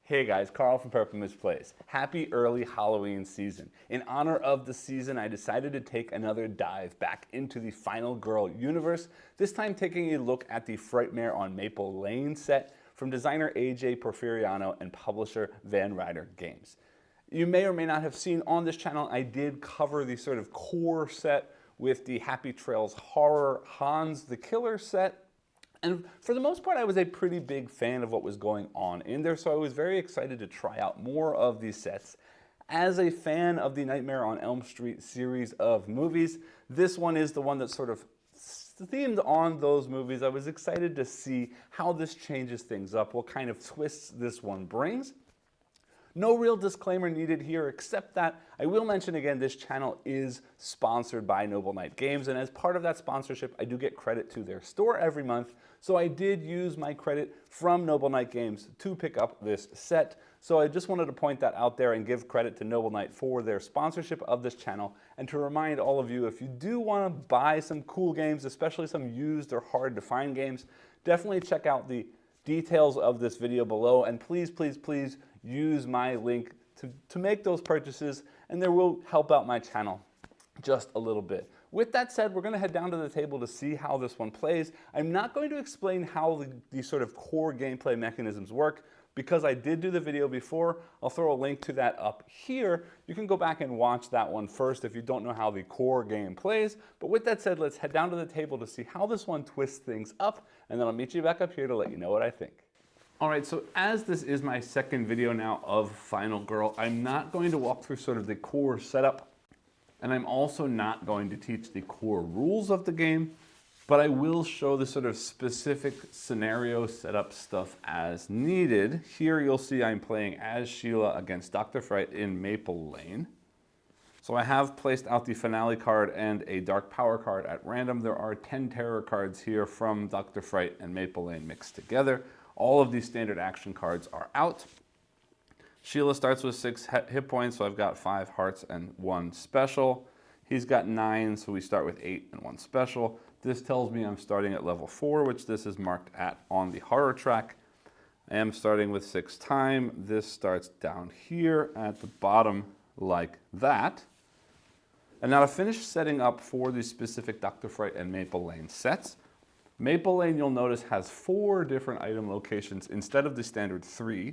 Hey guys, Carl from Purple Plays. Happy early Halloween season. In honor of the season, I decided to take another dive back into the Final Girl universe, this time taking a look at the Frightmare on Maple Lane set from designer AJ Porfirio and publisher Ryder Games. You may or may not have seen on this channel, I did cover the sort of core set with the Happy Trails Horror Hans the Killer set. And for the most part, I was a pretty big fan of what was going on in there, so I was very excited to try out more of these sets. As a fan of the Nightmare on Elm Street series of movies, this one is the one that's sort of themed on those movies. I was excited to see how this changes things up, what kind of twists this one brings. No real disclaimer needed here, except that I will mention again, this channel is sponsored by Noble Knight Games, and as part of that sponsorship, I do get credit to their store every month, so I did use my credit from Noble Knight Games to pick up this set. So I just wanted to point that out there and give credit to Noble Knight for their sponsorship of this channel, and to remind all of you, if you do want to buy some cool games, especially some used or hard to find games, definitely check out the details of this video below, and please, please, please use my link to make those purchases, and there will help out my channel just a little bit. With that said, we're going to head down to the table to see how this one plays. I'm not going to explain how the sort of core gameplay mechanisms work, because I did do the video before. I'll throw a link to that up here. You can go back and watch that one first if you don't know how the core game plays. But with that said, let's head down to the table to see how this one twists things up, and then I'll meet you back up here to let you know what I think. All right, so as this is my second video now of Final Girl, I'm not going to walk through sort of the core setup, and I'm also not going to teach the core rules of the game, but I will show the sort of specific scenario setup stuff as needed. Here you'll see I'm playing as Sheila against Dr. Fright in Maple Lane. So I have placed out the finale card and a dark power card at random. There are 10 terror cards here from Dr. Fright and Maple Lane mixed together. All of these standard action cards are out. Sheila starts with 6 hit points, so I've got 5 hearts and 1 special. He's got 9, so we start with 8 and 1 special. This tells me I'm starting at level 4, which this is marked at on the horror track. I am starting with 6 time. This starts down here at the bottom like that. And now to finish setting up for the specific Dr. Fright and Maple Lane sets, Maple Lane, you'll notice, has 4 different item locations instead of the standard 3.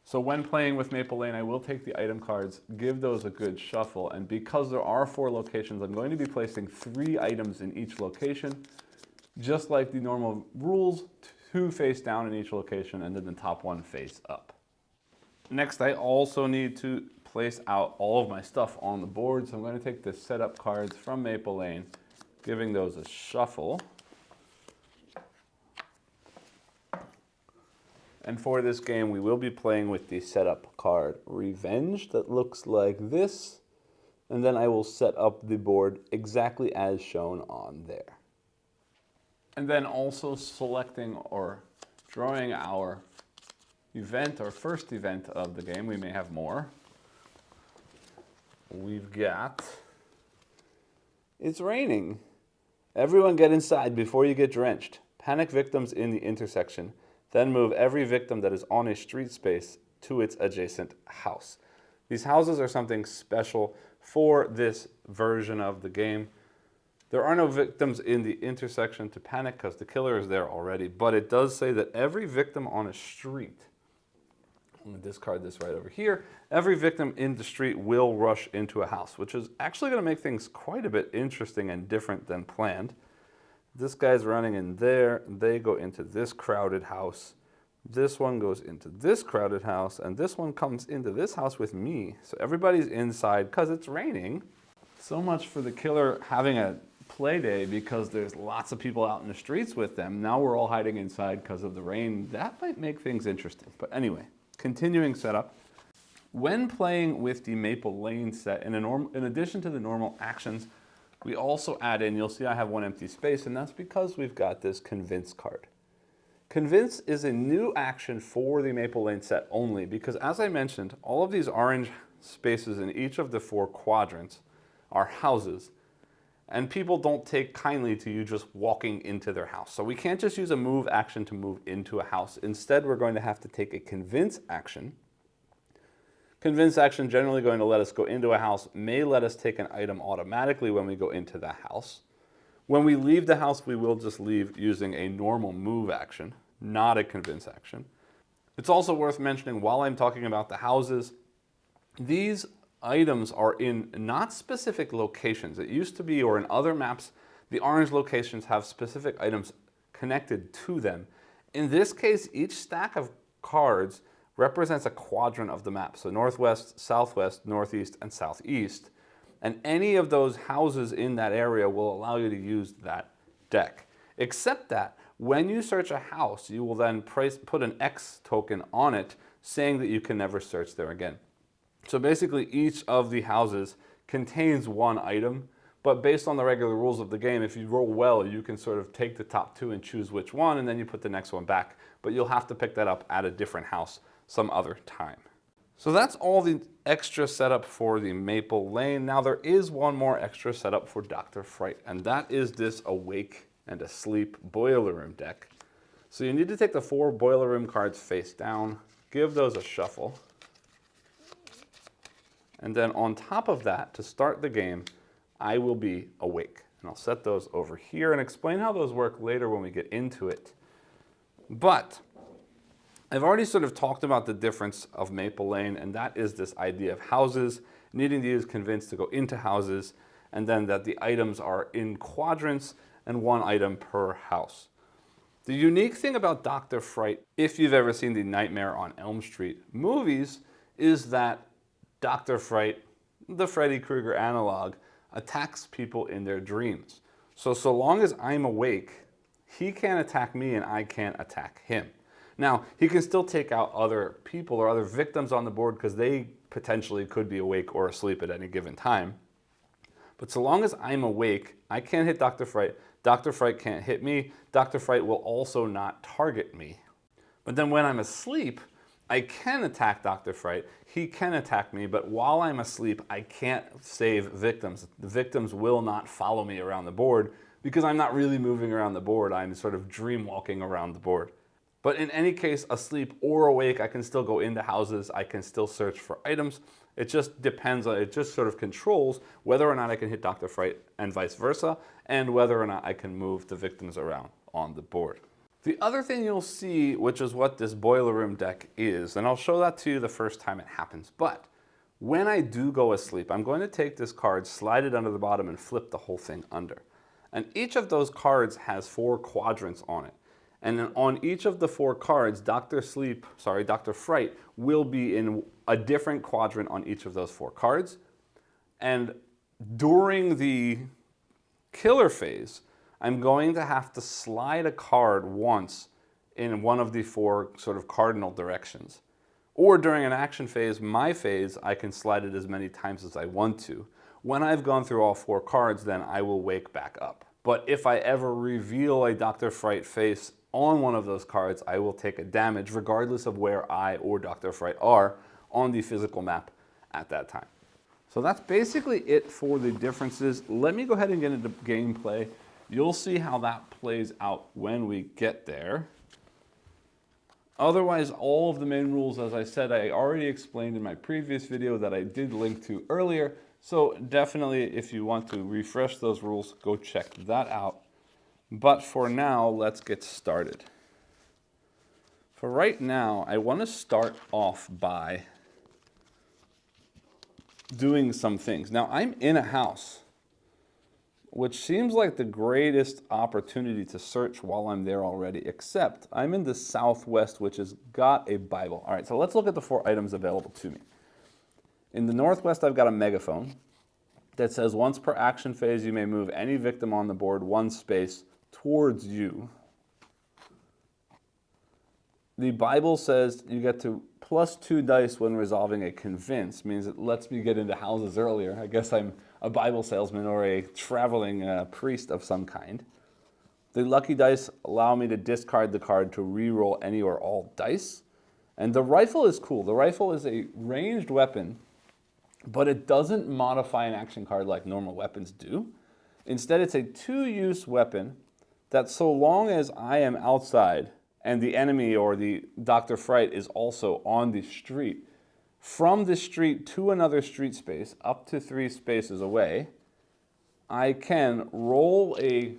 So when playing with Maple Lane, I will take the item cards, give those a good shuffle, and because there are 4 locations, I'm going to be placing 3 items in each location, just like the normal rules, 2 face down in each location, and then the top 1 face up. Next, I also need to place out all of my stuff on the board, so I'm going to take the setup cards from Maple Lane, giving those a shuffle. And for this game, we will be playing with the setup card Revenge that looks like this. And then I will set up the board exactly as shown on there. And then also selecting or drawing our event, our first event of the game. We may have more. We've got, it's raining. Everyone get inside before you get drenched. Panic victims in the intersection. Then move every victim that is on a street space to its adjacent house. These houses are something special for this version of the game. There are no victims in the intersection to panic because the killer is there already, but it does say that every victim on a street, I'm going to discard this right over here, every victim in the street will rush into a house, which is actually going to make things quite a bit interesting and different than planned. This guy's running in there, they go into this crowded house. This one goes into this crowded house, and this one comes into this house with me. So everybody's inside because it's raining. So much for the killer having a play day because there's lots of people out in the streets with them. Now we're all hiding inside because of the rain. That might make things interesting. But anyway, continuing setup. When playing with the Maple Lane set, in addition to the normal actions, we also add in, you'll see I have 1 empty space, and that's because we've got this Convince card. Convince is a new action for the Maple Lane set only because, as I mentioned, all of these orange spaces in each of the 4 quadrants are houses. And people don't take kindly to you just walking into their house. So we can't just use a move action to move into a house. Instead, we're going to have to take a convince action. Convince action generally going to let us go into a house, may let us take an item automatically when we go into the house. When we leave the house, we will just leave using a normal move action, not a convince action. It's also worth mentioning while I'm talking about the houses, these items are in not specific locations. It used to be, or in other maps, the orange locations have specific items connected to them. In this case, each stack of cards represents a quadrant of the map. So northwest, southwest, northeast, and southeast. And any of those houses in that area will allow you to use that deck. Except that when you search a house, you will then put an X token on it saying that you can never search there again. So basically each of the houses contains one item, but based on the regular rules of the game, if you roll well, you can sort of take the top two and choose which one, and then you put the next one back. But you'll have to pick that up at a different house some other time. So that's all the extra setup for the Maple Lane. Now there is one more extra setup for Dr. Fright, and that is this Awake and Asleep Boiler Room deck. So you need to take the 4 Boiler Room cards face down, give those a shuffle. And then on top of that, to start the game, I will be awake. And I'll set those over here and explain how those work later when we get into it. But I've already sort of talked about the difference of Maple Lane, and that is this idea of houses, needing to use convince to go into houses, and then that the items are in quadrants and one item per house. The unique thing about Dr. Fright, if you've ever seen the Nightmare on Elm Street movies, is that Dr. Fright, the Freddy Krueger analog, attacks people in their dreams. So long as I'm awake, he can't attack me and I can't attack him. Now, he can still take out other people or other victims on the board because they potentially could be awake or asleep at any given time. But so long as I'm awake, I can't hit Dr. Fright. Dr. Fright can't hit me. Dr. Fright will also not target me. But then when I'm asleep, I can attack Dr. Fright. He can attack me, but while I'm asleep, I can't save victims. The victims will not follow me around the board because I'm not really moving around the board. I'm sort of dream walking around the board. But in any case, asleep or awake, I can still go into houses. I can still search for items. It just depends on, it just sort of controls whether or not I can hit Dr. Fright and vice versa, and whether or not I can move the victims around on the board. The other thing you'll see, which is what this Boiler Room deck is, and I'll show that to you the first time it happens, but when I do go asleep, I'm going to take this card, slide it under the bottom, and flip the whole thing under. And each of those cards has 4 quadrants on it. And then on each of the 4 cards, Dr. Fright will be in a different quadrant on each of those 4 cards. And during the killer phase, I'm going to have to slide a card once in one of the 4 sort of cardinal directions. Or during an action phase, my phase, I can slide it as many times as I want to. When I've gone through all 4 cards, then I will wake back up. But if I ever reveal a Dr. Fright face on one of those cards, I will take a damage regardless of where I or Dr. Fright are on the physical map at that time. So that's basically it for the differences. Let me go ahead and get into gameplay. You'll see how that plays out when we get there. Otherwise, all of the main rules, as I said, I already explained in my previous video that I did link to earlier. So definitely, if you want to refresh those rules, go check that out. But for now, let's get started. For right now, I want to start off by doing some things. Now, I'm in a house, which seems like the greatest opportunity to search while I'm there already, except I'm in the southwest, which has got a Bible. All right, so let's look at the 4 items available to me. In the northwest, I've got a megaphone that says once per action phase, you may move any victim on the board 1 space towards you. The Bible says you get to +2 dice when resolving a convince, means it lets me get into houses earlier. I guess I'm a Bible salesman or a traveling priest of some kind. The lucky dice allow me to discard the card to re-roll any or all dice. And the rifle is cool. The rifle is a ranged weapon, but it doesn't modify an action card like normal weapons do. Instead, it's a 2-use weapon that so long as I am outside and the enemy or the Dr. Fright is also on the street, from the street to another street space, up to 3 spaces away, I can roll a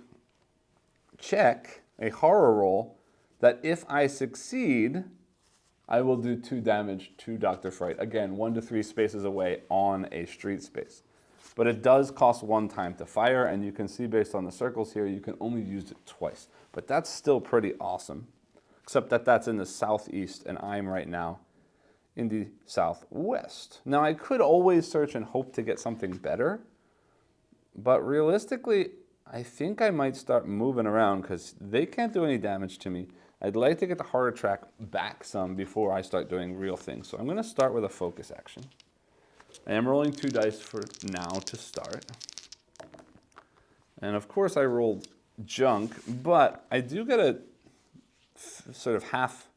check, a horror roll, that if I succeed, I will do 2 damage to Dr. Fright. Again, 1 to 3 spaces away on a street space. But it does cost 1 time to fire, and you can see based on the circles here, you can only use it twice. But that's still pretty awesome, except that that's in the southeast, and I'm right now in the southwest. Now, I could always search and hope to get something better, but realistically, I think I might start moving around because they can't do any damage to me. I'd like to get the horror track back some before I start doing real things. So I'm going to start with a focus action. I am rolling 2 dice for now to start. And of course I rolled junk, but I do get a sort of half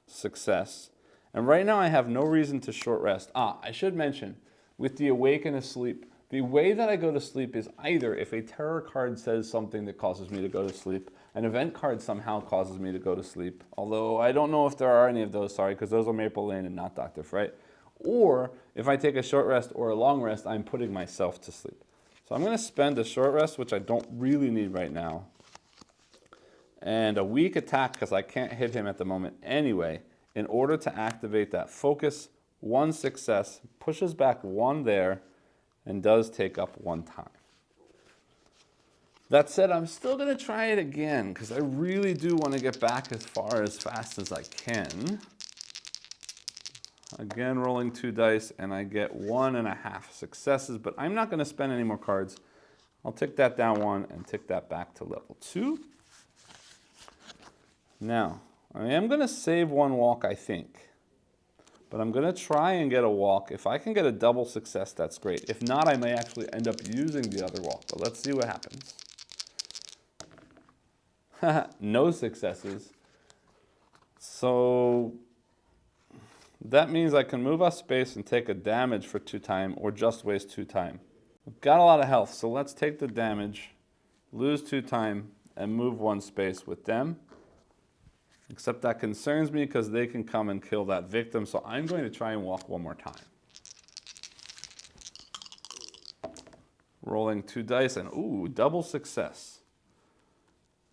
success. And right now I have no reason to short rest. I should mention, with the awake and asleep, the way that I go to sleep is either if a terror card says something that causes me to go to sleep, an event card somehow causes me to go to sleep, although I don't know if there are any of those, sorry, because those are Maple Lane and not Dr. Fright, or if I take a short rest or a long rest, I'm putting myself to sleep. So I'm going to spend a short rest, which I don't really need right now, and a weak attack, because I can't hit him at the moment anyway, in order to activate that focus. 1 success, pushes back 1 there, and does take up 1 time. That said, I'm still going to try it again because I really do want to get back as far as fast as I can. Again, rolling 2 dice, and I get 1.5 successes, but I'm not going to spend any more cards. I'll tick that down 1 and tick that back to level 2. Now, I am going to save 1 walk, I think. But I'm going to try and get a walk. If I can get a double success, that's great. If not, I may actually end up using the other walk. But let's see what happens. No successes. So that means I can move a space and take a damage for 2 time, or just waste 2 time. I've got a lot of health, so let's take the damage, lose 2 time, and move 1 space with them. Except that concerns me because they can come and kill that victim, so I'm going to try and walk 1 more time. Rolling 2 dice, and ooh, double success.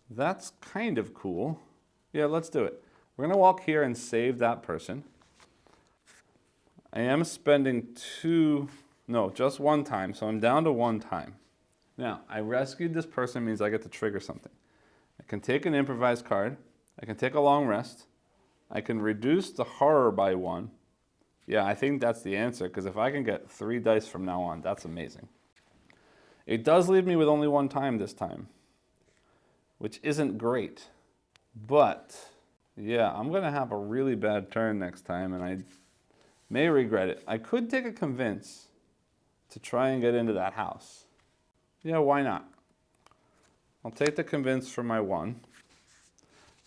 That's kind of cool. Yeah, let's do it. We're going to walk here and save that person. I am spending just 1 time, so I'm down to 1 time. Now, I rescued this person means I get to trigger something. I can take an improvised card. I can take a long rest. I can reduce the horror by 1. Yeah, I think that's the answer, because if I can get 3 dice from now on, that's amazing. It does leave me with only 1 time this time, which isn't great. But, yeah, I'm going to have a really bad turn next time, and I may regret it. I could take a convince to try and get into that house. Yeah, why not? I'll take the convince for my 1.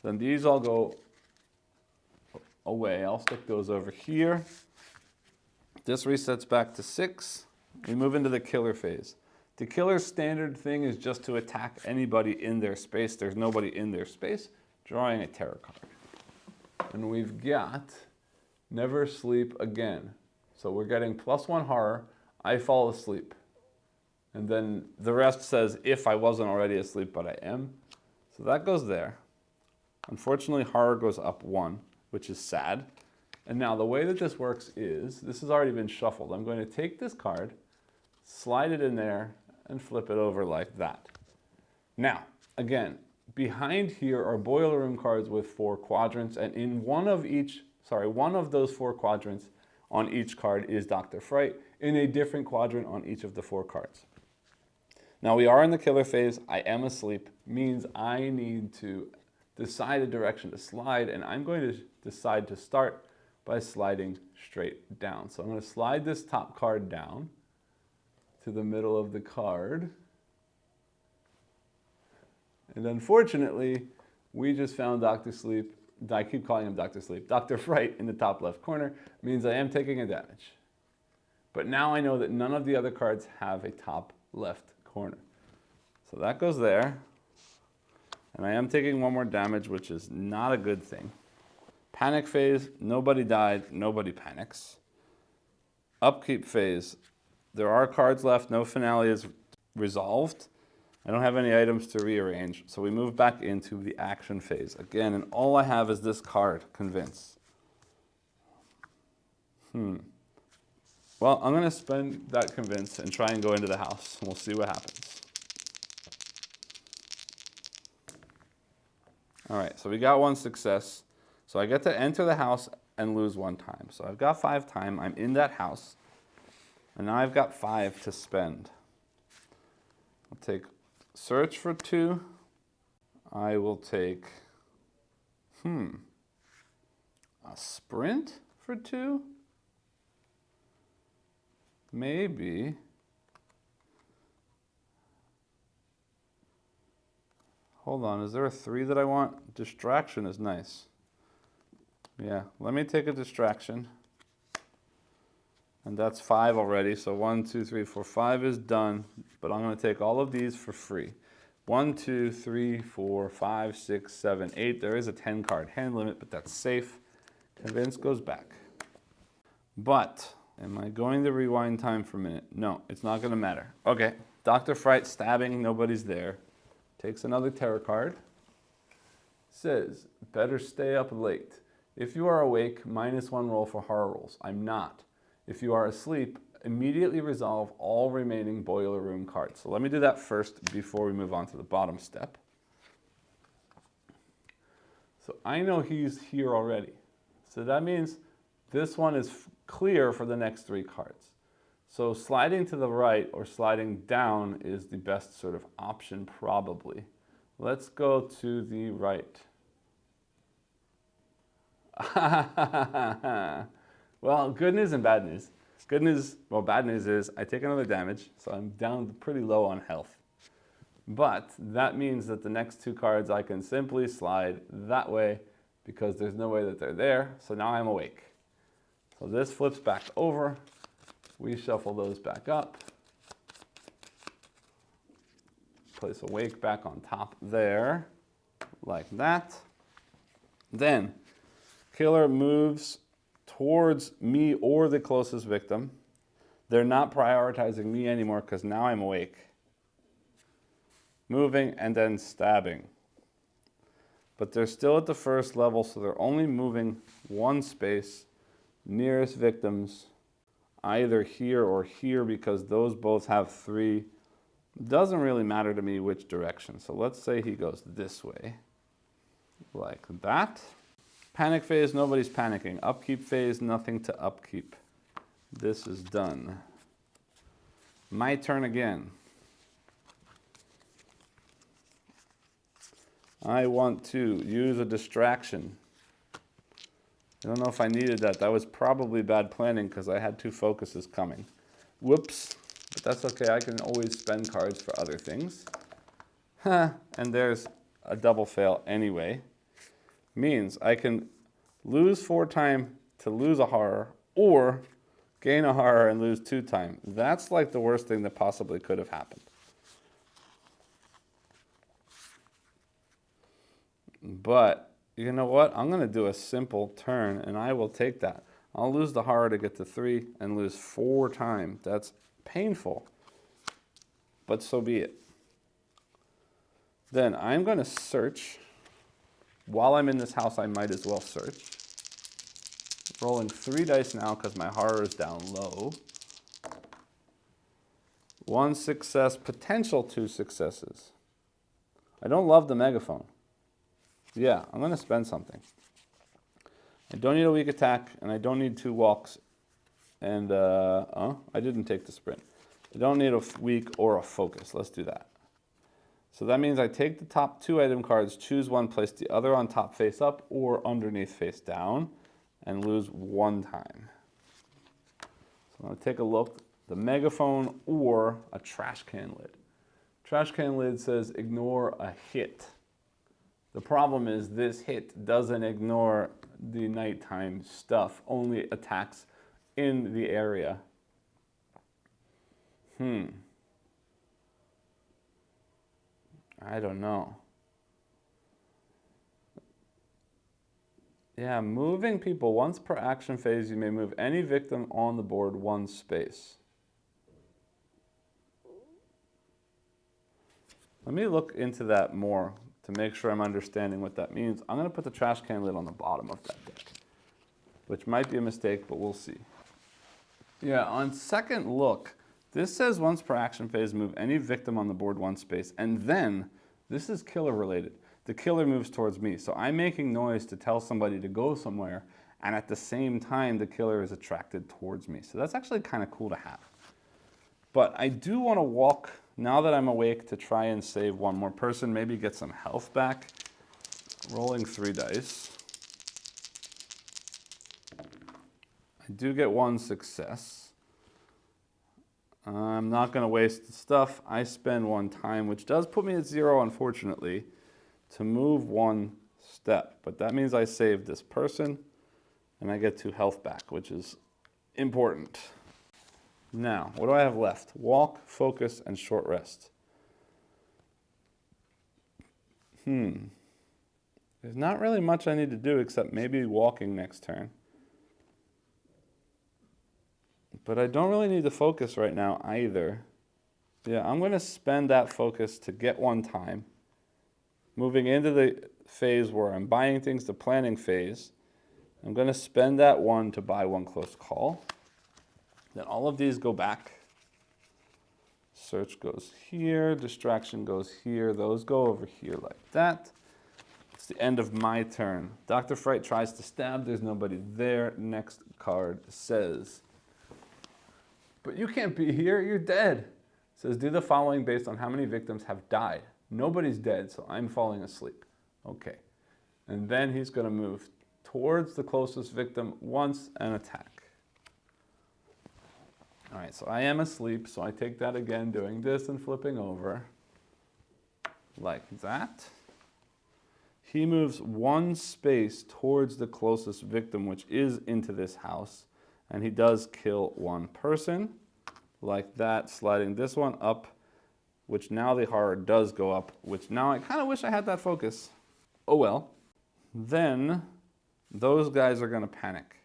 Then these all go away. I'll stick those over here. This resets back to 6. We move into the killer phase. The killer's standard thing is just to attack anybody in their space. There's nobody in their space. Drawing a terror card. And we've got Never Sleep Again. So we're getting +1 horror. I fall asleep. And then the rest says if I wasn't already asleep, but I am. So that goes there. Unfortunately, horror goes up 1, which is sad. And now the way that this works is, this has already been shuffled. I'm going to take this card, slide it in there, and flip it over like that. Now, again, behind here are boiler room cards with 4 quadrants, and in one of those 4 quadrants on each card is Dr. Fright, in a different quadrant on each of the 4 cards. Now we are in the killer phase. I am asleep, means I need to decide a direction to slide, and I'm going to decide to start by sliding straight down. So I'm going to slide this top card down to the middle of the card. And unfortunately, we just found Dr. Sleep. I keep calling him Dr. Sleep. Dr. Fright in the top left corner means I am taking a damage. But now I know that none of the other cards have a top left corner. So that goes there. And I am taking one more damage, which is not a good thing. Panic phase, nobody died, nobody panics. Upkeep phase, there are cards left, no finale is resolved. I don't have any items to rearrange, so we move back into the action phase. Again, and all I have is this card, Convince. Well, I'm gonna spend that Convince and try and go into the house. We'll see what happens. All right, so we got one success. So I get to enter the house and lose one time. So I've got 5 time, I'm in that house. And now I've got 5 to spend. I'll take search for 2. I will take, a sprint for 2? Maybe. Hold on, is there a 3 that I want? Distraction is nice. Yeah, let me take a distraction. And that's 5 already, so 1, 2, 3, 4, 5 is done. But I'm gonna take all of these for free. 1, 2, 3, 4, 5, 6, 7, 8. There is a 10 card hand limit, but that's safe. Convince goes back. But, am I going to rewind time for a minute? No, it's not gonna matter. Okay, Dr. Fright stabbing, nobody's there. Takes another tarot card. Says, better stay up late. If you are awake, -1 roll for horror rolls. I'm not. If you are asleep, immediately resolve all remaining boiler room cards. So let me do that first before we move on to the bottom step. So I know he's here already. So that means this one is clear for the next 3 cards. So sliding to the right or sliding down is the best sort of option probably. Let's go to the right. Well, good news and bad news. Good news, well, bad news is I take another damage, so I'm down pretty low on health. But that means that the next 2 cards I can simply slide that way because there's no way that they're there, so now I'm awake. So this flips back over. We shuffle those back up. Place awake back on top there, like that. Then, killer moves towards me or the closest victim. They're not prioritizing me anymore because now I'm awake. Moving and then stabbing. But they're still at the first level, so they're only moving 1 space. Nearest victims, either here or here, because those both have 3. Doesn't really matter to me which direction. So let's say he goes this way, like that. Panic phase, nobody's panicking. Upkeep phase, nothing to upkeep. This is done. My turn again. I want to use a distraction. I don't know if I needed that. That was probably bad planning because I had 2 focuses coming. Whoops, but that's okay. I can always spend cards for other things. And there's a double fail anyway. Means I can lose 4 time to lose a horror, or gain a horror and lose 2 time. That's like the worst thing that possibly could have happened. But you know what? I'm going to do a simple turn, and I will take that. I'll lose the horror to get to 3 and lose 4 time. That's painful, but so be it. Then I'm going to search. While I'm in this house, I might as well search. Rolling 3 dice now because my horror is down low. 1 success, potential 2 successes. I don't love the megaphone. Yeah, I'm going to spend something. I don't need a weak attack, and I don't need 2 walks. And, I didn't take the sprint. I don't need a weak or a focus. Let's do that. So that means I take the top 2 item cards, choose one, place the other on top face up or underneath face down, and lose 1 time. So I'm going to take a look. The megaphone or a trash can lid. Trash can lid says ignore a hit. The problem is this hit doesn't ignore the nighttime stuff, only attacks in the area. I don't know. Yeah, moving people. Once per action phase, you may move any victim on the board one space. Let me look into that more to make sure I'm understanding what that means. I'm going to put the trash can lid on the bottom of that deck, which might be a mistake, but we'll see. Yeah, on second look, this says once per action phase, move any victim on the board one space, and then, this is killer related. The killer moves towards me, so I'm making noise to tell somebody to go somewhere, and at the same time, the killer is attracted towards me. So that's actually kind of cool to have. But I do want to walk, now that I'm awake, to try and save one more person, maybe get some health back. Rolling 3 dice. I do get 1 success. I'm not going to waste stuff. I spend 1 time, which does put me at 0, unfortunately, to move 1 step. But that means I save this person, and I get 2 health back, which is important. Now, what do I have left? Walk, focus, and short rest. There's not really much I need to do except maybe walking next turn. But I don't really need to focus right now either. Yeah, I'm going to spend that focus to get 1 time. Moving into the phase where I'm buying things, the planning phase. I'm going to spend that 1 to buy 1 close call. Then all of these go back. Search goes here, distraction goes here, those go over here like that. It's the end of my turn. Dr. Fright tries to stab, there's nobody there. Next card says, but you can't be here, you're dead. It says, do the following based on how many victims have died. Nobody's dead, so I'm falling asleep. Okay. And then he's going to move towards the closest victim once and attack. All right, so I am asleep, so I take that again, doing this and flipping over, like that. He moves 1 space towards the closest victim, which is into this house, and he does kill 1 person, like that, sliding this one up, which now the horror does go up, which now I kind of wish I had that focus. Oh well. Then those guys are going to panic.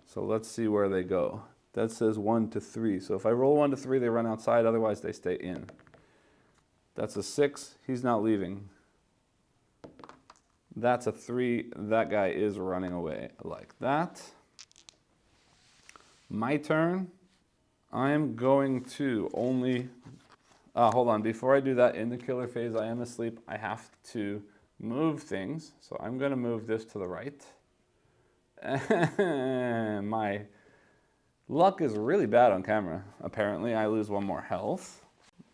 So let's see where they go. That says 1 to 3. So if I roll 1 to 3, they run outside. Otherwise, they stay in. That's a 6. He's not leaving. That's a 3. That guy is running away like that. My turn. I'm going to only... hold on. Before I do that, in the killer phase, I am asleep. I have to move things. So I'm going to move this to the right. My... luck is really bad on camera. Apparently, I lose 1 more health.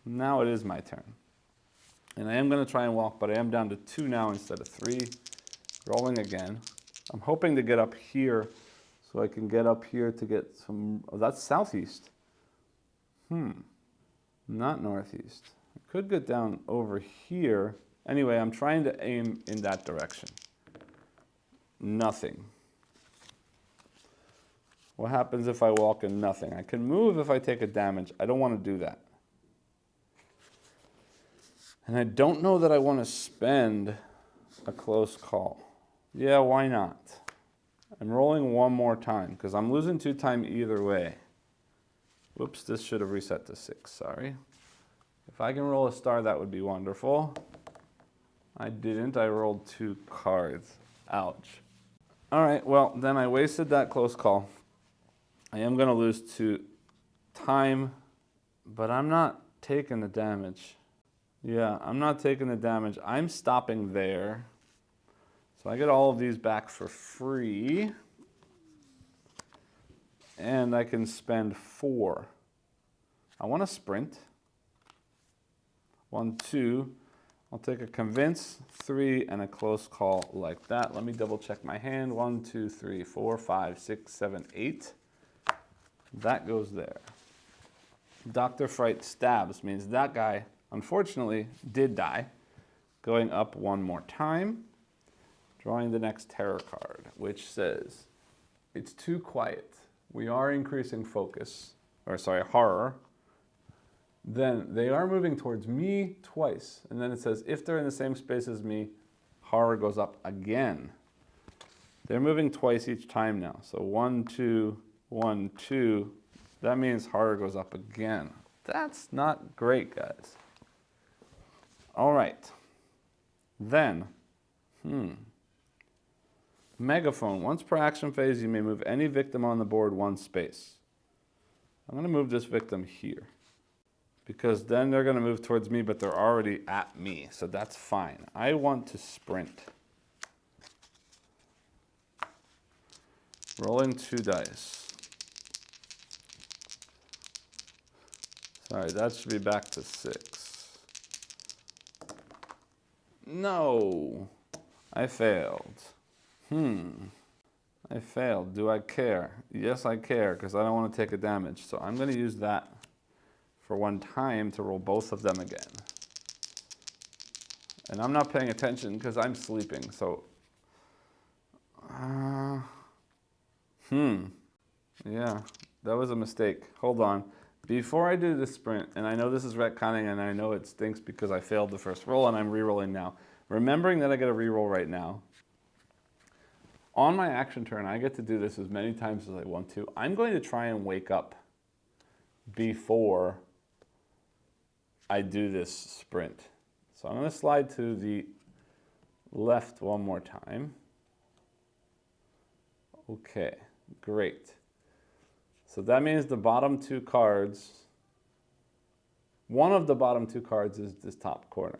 Now it is my turn. And I am going to try and walk, but I am down to 2 now instead of 3. Rolling again. I'm hoping to get up here so I can get up here to get some... oh, that's southeast. Not northeast. I could get down over here. Anyway, I'm trying to aim in that direction. Nothing. What happens if I walk in nothing? I can move if I take a damage. I don't want to do that. And I don't know that I want to spend a close call. Yeah, why not? I'm rolling 1 more time because I'm losing 2 time either way. Whoops, this should have reset to 6, sorry. If I can roll a star, that would be wonderful. I didn't, I rolled 2 cards. Ouch. All right, well, then I wasted that close call. I am going to lose 2 time, but I'm not taking the damage. Yeah, I'm not taking the damage. I'm stopping there. So I get all of these back for free. And I can spend 4. I want to sprint. 1, 2. I'll take a convince, 3, and a close call like that. Let me double check my hand. 1, 2, 3, 4, 5, 6, 7, 8. That goes there. Dr. Fright stabs means that guy, unfortunately, did die. Going up 1 more time. Drawing the next terror card, which says, it's too quiet. We are increasing focus, or sorry, horror. Then they are moving towards me twice. And then it says, if they're in the same space as me, horror goes up again. They're moving twice each time now. So 1, 2, 1, 2. That means horror goes up again. That's not great, guys. All right. Then, megaphone. Once per action phase, you may move any victim on the board one space. I'm going to move this victim here, because then they're going to move towards me, but they're already at me, so that's fine. I want to sprint. Rolling 2 dice. Sorry, that should be back to 6. No, I failed. I failed. Do I care? Yes, I care, because I don't want to take a damage. So I'm going to use that for one time to roll both of them again. And I'm not paying attention because I'm sleeping, so... Yeah, that was a mistake. Hold on. Before I do the sprint, and I know this is retconning and I know it stinks because I failed the first roll and I'm re-rolling now. Remembering that I get a re-roll right now, on my action turn, I get to do this as many times as I want to. I'm going to try and wake up before I do this sprint. So I'm going to slide to the left one more time. Okay, great. So that means the bottom 2 cards, one of the bottom 2 cards is this top corner.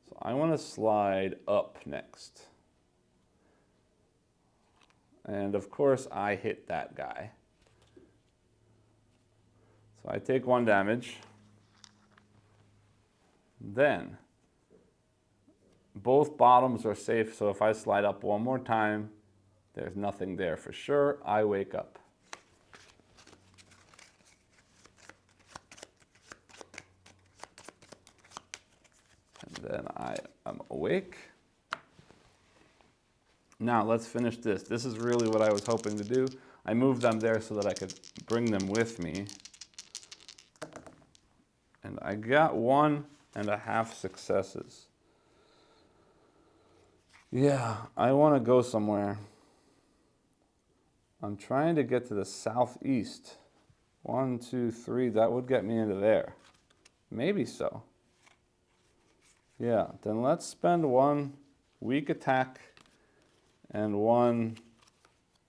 So I want to slide up next. And of course I hit that guy. So I take 1 damage. Then both bottoms are safe, so if I slide up one more time, there's nothing there for sure. I wake up. And then I am awake. Now let's finish this. This is really what I was hoping to do. I moved them there so that I could bring them with me. And I got 1.5 successes. Yeah, I want to go somewhere. I'm trying to get to the southeast. 1, 2, 3, that would get me into there. Maybe so. Yeah, then let's spend 1 weak attack and 1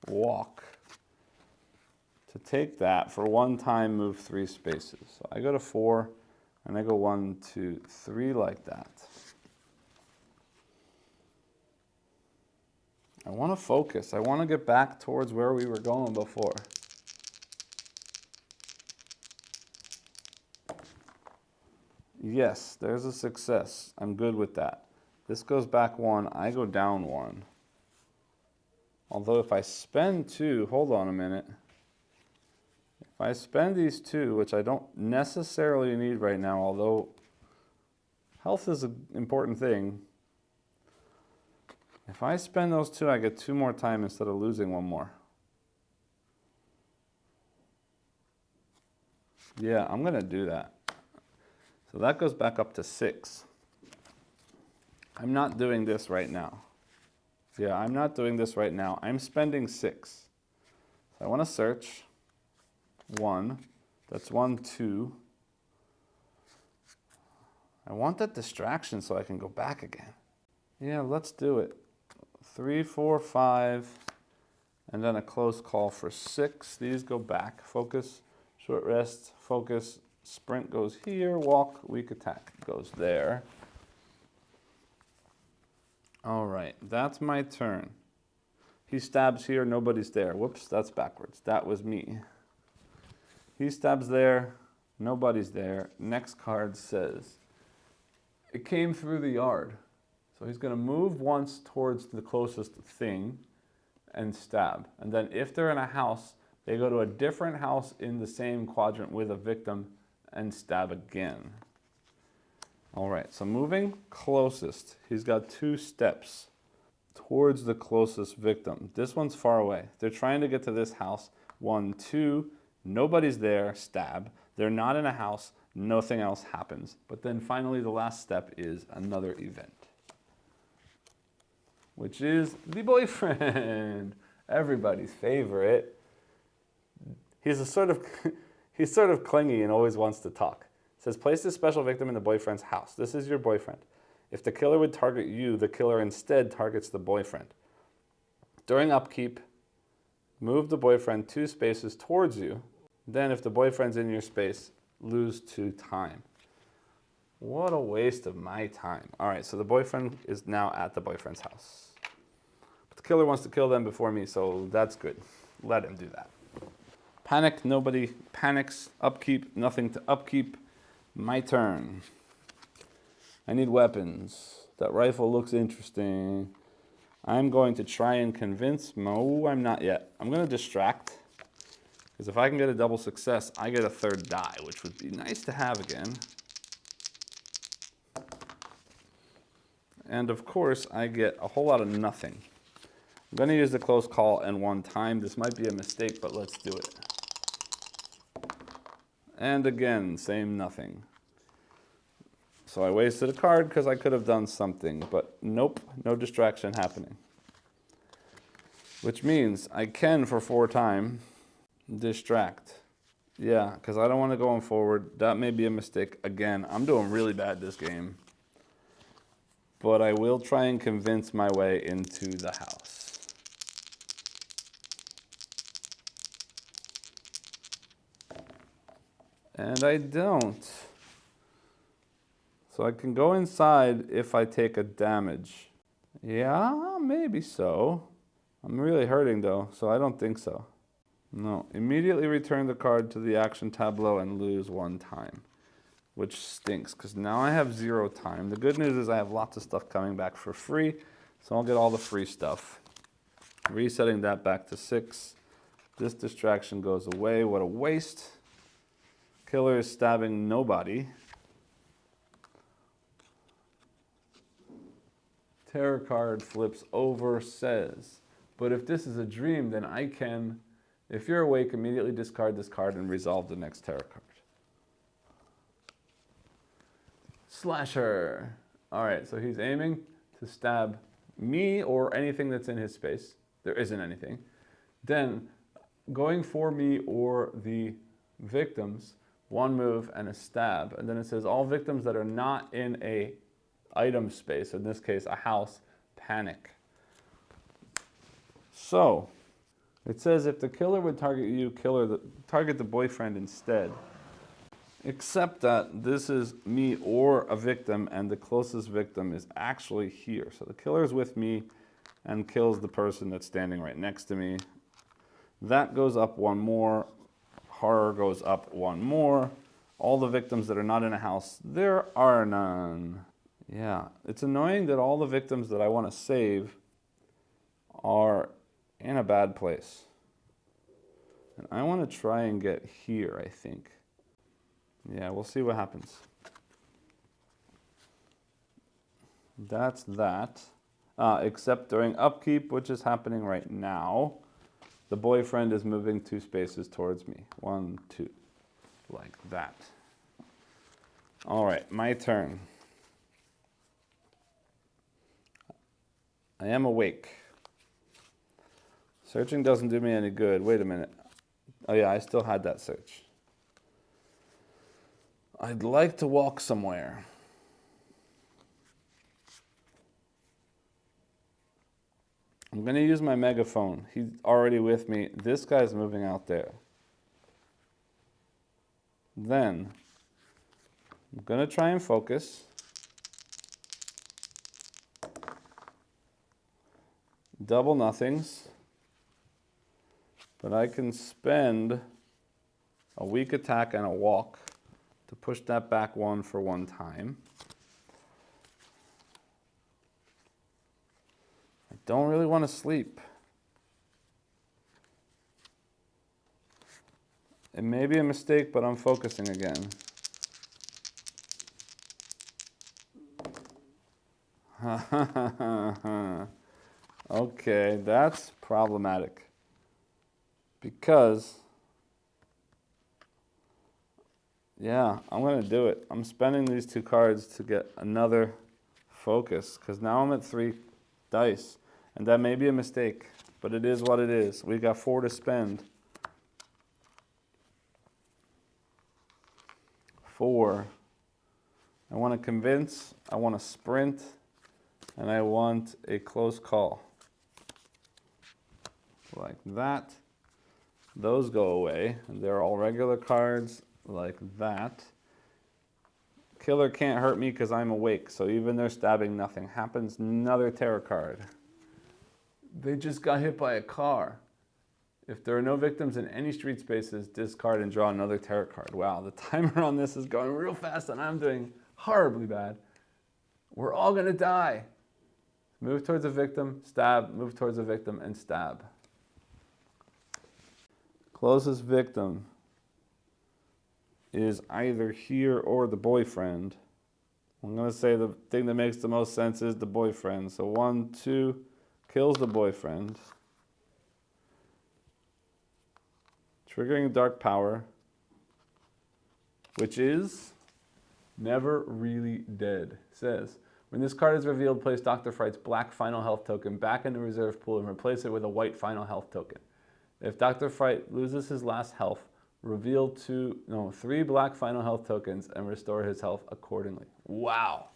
walk to take that for 1 time move 3 spaces. So I go to 4 and I go 1, 2, 3 like that. I want to focus. I want to get back towards where we were going before. Yes, there's a success. I'm good with that. This goes back 1. I go down 1. Although if I spend 2, hold on a minute. If I spend these 2, which I don't necessarily need right now, although health is an important thing. If I spend those 2, I get 2 more time instead of losing 1 more. Yeah, I'm going to do that. So that goes back up to 6. I'm not doing this right now. Yeah, I'm not doing this right now. I'm spending 6. So I want to search. 1. That's 1, 2. I want that distraction so I can go back again. Yeah, let's do it. 3, 4, 5, and then a close call for 6. These go back. Focus, short rest, focus, sprint goes here, walk, weak attack goes there. All right, that's my turn. He stabs here, nobody's there. Whoops, that's backwards. That was me. He stabs there, nobody's there. Next card says, it came through the yard. So he's going to move once towards the closest thing and stab. And then if they're in a house, they go to a different house in the same quadrant with a victim and stab again. All right, so moving closest, he's got 2 steps towards the closest victim. This one's far away. They're trying to get to this house. 1, 2, nobody's there, stab. They're not in a house. Nothing else happens. But then finally the last step is another event, which is the boyfriend. Everybody's favorite. He's sort of clingy and always wants to talk. It says, place this special victim in the boyfriend's house. This is your boyfriend. If the killer would target you, the killer instead targets the boyfriend. During upkeep, move the boyfriend 2 spaces towards you. Then if the boyfriend's in your space, lose 2 time. What a waste of my time. All right, so the boyfriend is now at the boyfriend's house. But the killer wants to kill them before me, so that's good. Let him do that. Panic, nobody panics. Upkeep, nothing to upkeep. My turn. I need weapons. That rifle looks interesting. I'm going to try and convince. No, I'm not yet. I'm going to distract. Because if I can get a double success, I get a 3rd die, which would be nice to have again. And of course, I get a whole lot of nothing. I'm going to use the close call and 1 time. This might be a mistake, but let's do it. And again, same nothing. So I wasted a card because I could have done something, but nope, no distraction happening. Which means I can, for 4 time, distract. Yeah, because I don't want to go on forward. That may be a mistake. Again, I'm doing really bad this game. But I will try and convince my way into the house. And I don't. So I can go inside if I take a damage. Yeah, maybe so. I'm really hurting though, so I don't think so. No, immediately return the card to the action tableau and lose 1 time. Which stinks, because now I have 0 time. The good news is I have lots of stuff coming back for free, so I'll get all the free stuff. Resetting that back to 6. This distraction goes away. What a waste. Killer is stabbing nobody. Terror card flips over, says, but if this is a dream, then I can, if you're awake, immediately discard this card and resolve the next terror card. Slasher. All right, so he's aiming to stab me or anything that's in his space. There isn't anything. Then going for me or the victims, 1 move and a stab. And then it says all victims that are not in a item space, in this case a house, panic. So it says if the killer would target you, target the boyfriend instead. Except that this is me or a victim, and the closest victim is actually here. So the killer is with me and kills the person that's standing right next to me. That goes up 1 more. Horror goes up 1 more. All the victims that are not in a house, there are none. Yeah, it's annoying that all the victims that I want to save are in a bad place. And I want to try and get here, I think. Yeah, we'll see what happens. That's that. Except during upkeep, which is happening right now, the boyfriend is moving 2 spaces towards me. 1, 2, like that. All right, my turn. I am awake. Searching doesn't do me any good. Wait a minute. Oh yeah, I still had that search. I'd like to walk somewhere. I'm going to use my megaphone. He's already with me. This guy's moving out there. Then, I'm going to try and focus. Double nothings. But I can spend a weak attack and a walk to push that back 1 for 1 time. I don't really want to sleep. It may be a mistake, but I'm focusing again. Okay, that's problematic. Because Yeah, I'm going to do it. I'm spending these 2 cards to get another focus, because now I'm at 3 dice. And that may be a mistake, but it is what it is. We got 4 to spend. 4. I want to convince, I want to sprint, and I want a close call. Like that. Those go away, and they're all regular cards, like that. Killer can't hurt me because I'm awake, so even their stabbing, nothing happens. Another terror card. They just got hit by a car. If there are no victims in any street spaces, discard and draw another terror card. Wow, the timer on this is going real fast, and I'm doing horribly bad. We're all gonna die. Move towards a victim, stab, move towards a victim, and stab. Closest victim is either here or the boyfriend. I'm going to say the thing that makes the most sense is the boyfriend. So 1, 2, kills the boyfriend. Triggering dark power, which is never really dead. Says, when this card is revealed, place Dr. Fright's black final health token back in the reserve pool and replace it with a white final health token. If Dr. Fright loses his last health, reveal 3 black final health tokens and restore his health accordingly. Wow.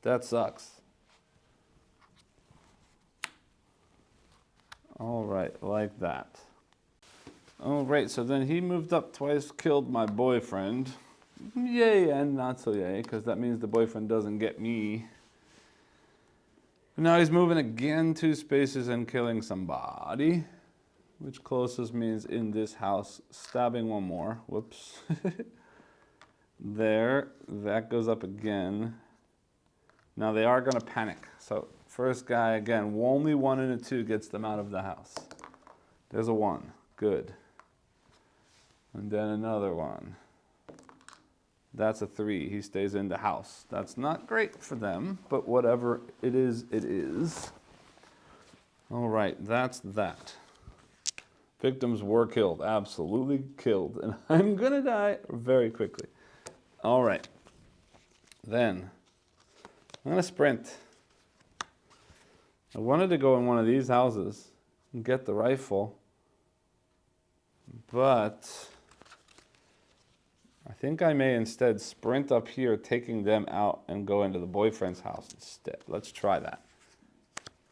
That sucks. All right, like that. All right, so then he moved up twice, killed my boyfriend. Yay and not so yay, because that means the boyfriend doesn't get me. Now he's moving again 2 spaces and killing somebody, which closest means in this house, stabbing 1 more. Whoops. There, that goes up again. Now they are going to panic. So first guy, again, only 1 and a 2 gets them out of the house. There's a 1. Good. And then another 1. That's a 3. He stays in the house. That's not great for them, but whatever it is, it is. All right, that's that. Victims were killed, absolutely killed, and I'm gonna die very quickly. All right, then I'm gonna sprint. I wanted to go in one of these houses and get the rifle, but I think I may instead sprint up here, taking them out, and go into the boyfriend's house instead. Let's try that.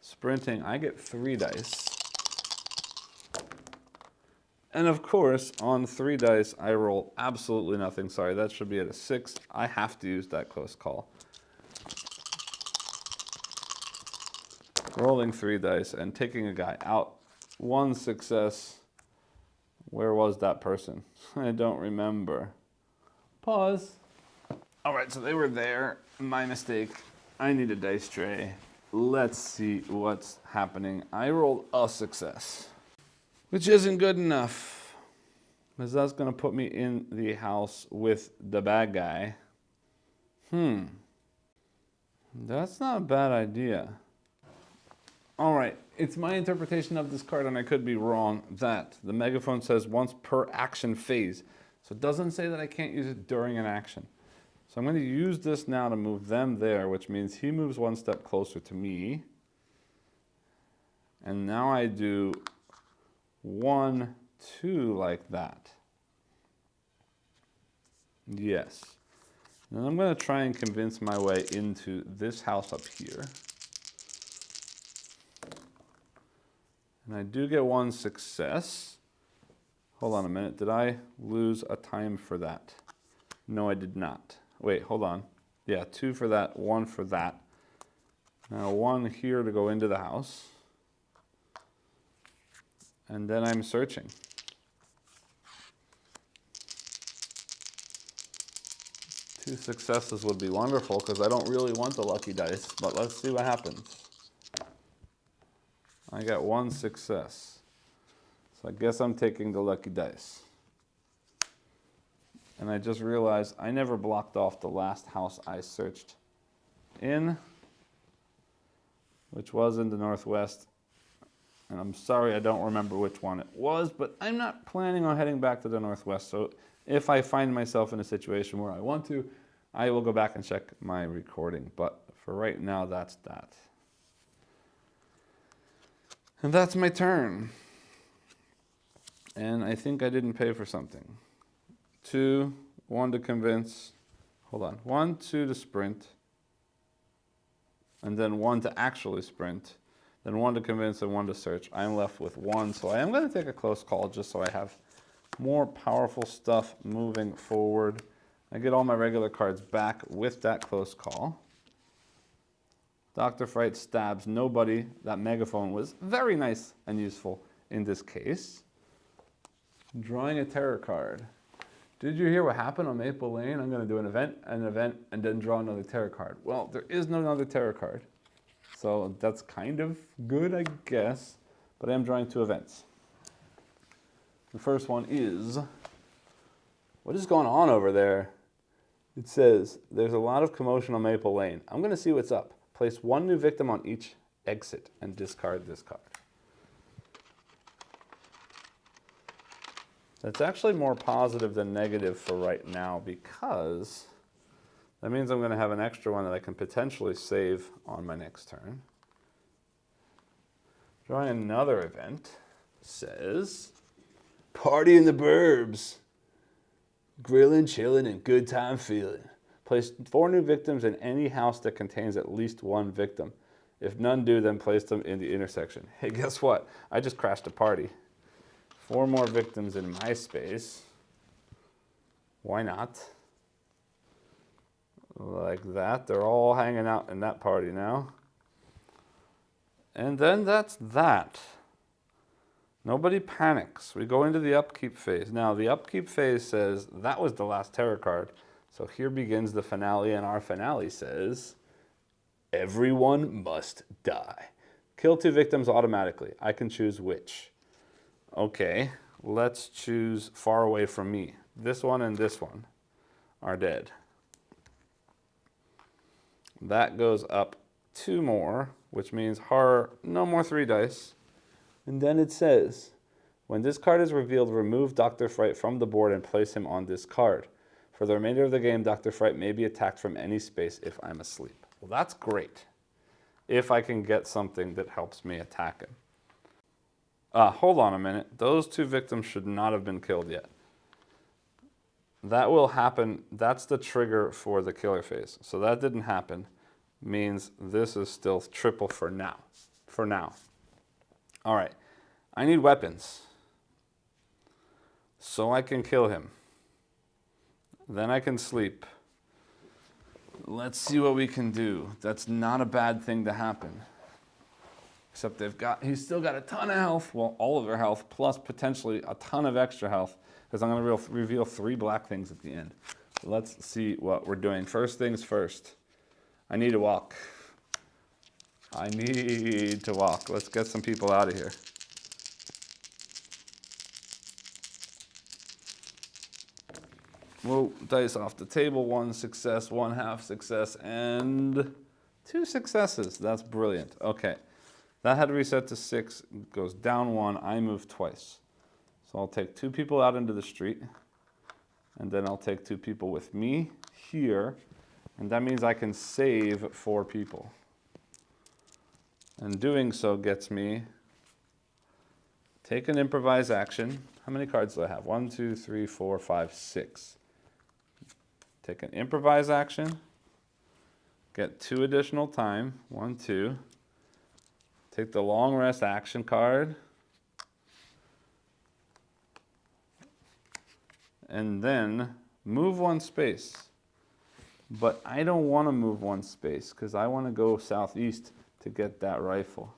Sprinting, I get 3 dice. And of course, on 3 dice, I roll absolutely nothing. Sorry, that should be at a 6. I have to use that close call. Rolling 3 dice and taking a guy out. 1 success. Where was that person? I don't remember. Pause. All right, so they were there. My mistake. I need a dice tray. Let's see what's happening. I rolled a success, which isn't good enough, because that's going to put me in the house with the bad guy. That's not a bad idea. All right, it's my interpretation of this card, and I could be wrong, that the megaphone says once per action phase. So it doesn't say that I can't use it during an action. So I'm going to use this now to move them there, which means he moves 1 step closer to me. And now I do 1, 2 like that. Yes. And I'm going to try and convince my way into this house up here. And I do get 1 success. Hold on a minute. Did I lose a time for that? No, I did not. Wait, hold on. Yeah, 2 for that, 1 for that. Now 1 here to go into the house. And then I'm searching. Two successes would be wonderful, because I don't really want the lucky dice, but let's see what happens. I got 1 success. So I guess I'm taking the lucky dice. And I just realized I never blocked off the last house I searched in, which was in the northwest. And I'm sorry I don't remember which one it was, but I'm not planning on heading back to the northwest, so If I find myself in a situation where I want to, I will go back and check my recording. But for right now, that's that. And that's my turn. And I think I didn't pay for something. 2, 1 to convince. Hold on. 1, 2 to sprint. And then 1 to actually sprint. Then 1 to convince and 1 to search. I'm left with 1. So I am going to take a close call just so I have more powerful stuff moving forward. I get all my regular cards back with that close call. Dr. Fright stabs nobody. That megaphone was very nice and useful in this case. Drawing a terror card. Did you hear what happened on Maple Lane? I'm going to do an event, and then draw another tarot card. Well, there is no another tarot card. So that's kind of good, I guess. But I am drawing 2 events. The first one is, what is going on over there? It says, there's a lot of commotion on Maple Lane. I'm going to see what's up. Place 1 new victim on each exit and discard this card. That's actually more positive than negative for right now because that means I'm going to have an extra one that I can potentially save on my next turn. Drawing another event says, party in the burbs. Grilling, chilling, and good time feeling. Place 4 new victims in any house that contains at least 1 victim. If none do, then place them in the intersection. Hey, guess what? I just crashed a party. 4 more victims in my space. Why not? Like that. They're all hanging out in that party now. And then that's that. Nobody panics. We go into the upkeep phase. Now, the upkeep phase says that was the last tarot card. So here begins the finale, and our finale says, everyone must die. Kill 2 victims automatically. I can choose which. Okay, let's choose far away from me. This one and this one are dead. That goes up 2 more, which means horror, no more 3 dice. And then it says, when this card is revealed, remove Dr. Fright from the board and place him on this card. For the remainder of the game, Dr. Fright may be attacked from any space if I'm asleep. Well, that's great. If I can get something that helps me attack him. Hold on a minute. Those 2 victims should not have been killed yet. That will happen. That's the trigger for the killer phase. So that didn't happen. Means this is still triple for now. For now. All right. I need weapons. So I can kill him. Then I can sleep. Let's see what we can do. That's not a bad thing to happen. Except he's still got a ton of health, well, all of their health, plus potentially a ton of extra health, because I'm going to reveal 3 black things at the end. So let's see what we're doing. First things first. I need to walk. I need to walk. Let's get some people out of here. Whoa, dice off the table. 1 success, 1 half success, and 2 successes. That's brilliant. Okay. That had to reset to 6, goes down 1, I move twice. So I'll take 2 people out into the street, and then I'll take 2 people with me here, and that means I can save 4 people. And doing so gets me, take an improvise action. How many cards do I have? 1, 2, 3, 4, 5, 6. Take an improvise action, get 2 additional time, 1, 2. Take the long rest action card. And then move 1 space. But I don't want to move 1 space because I want to go southeast to get that rifle.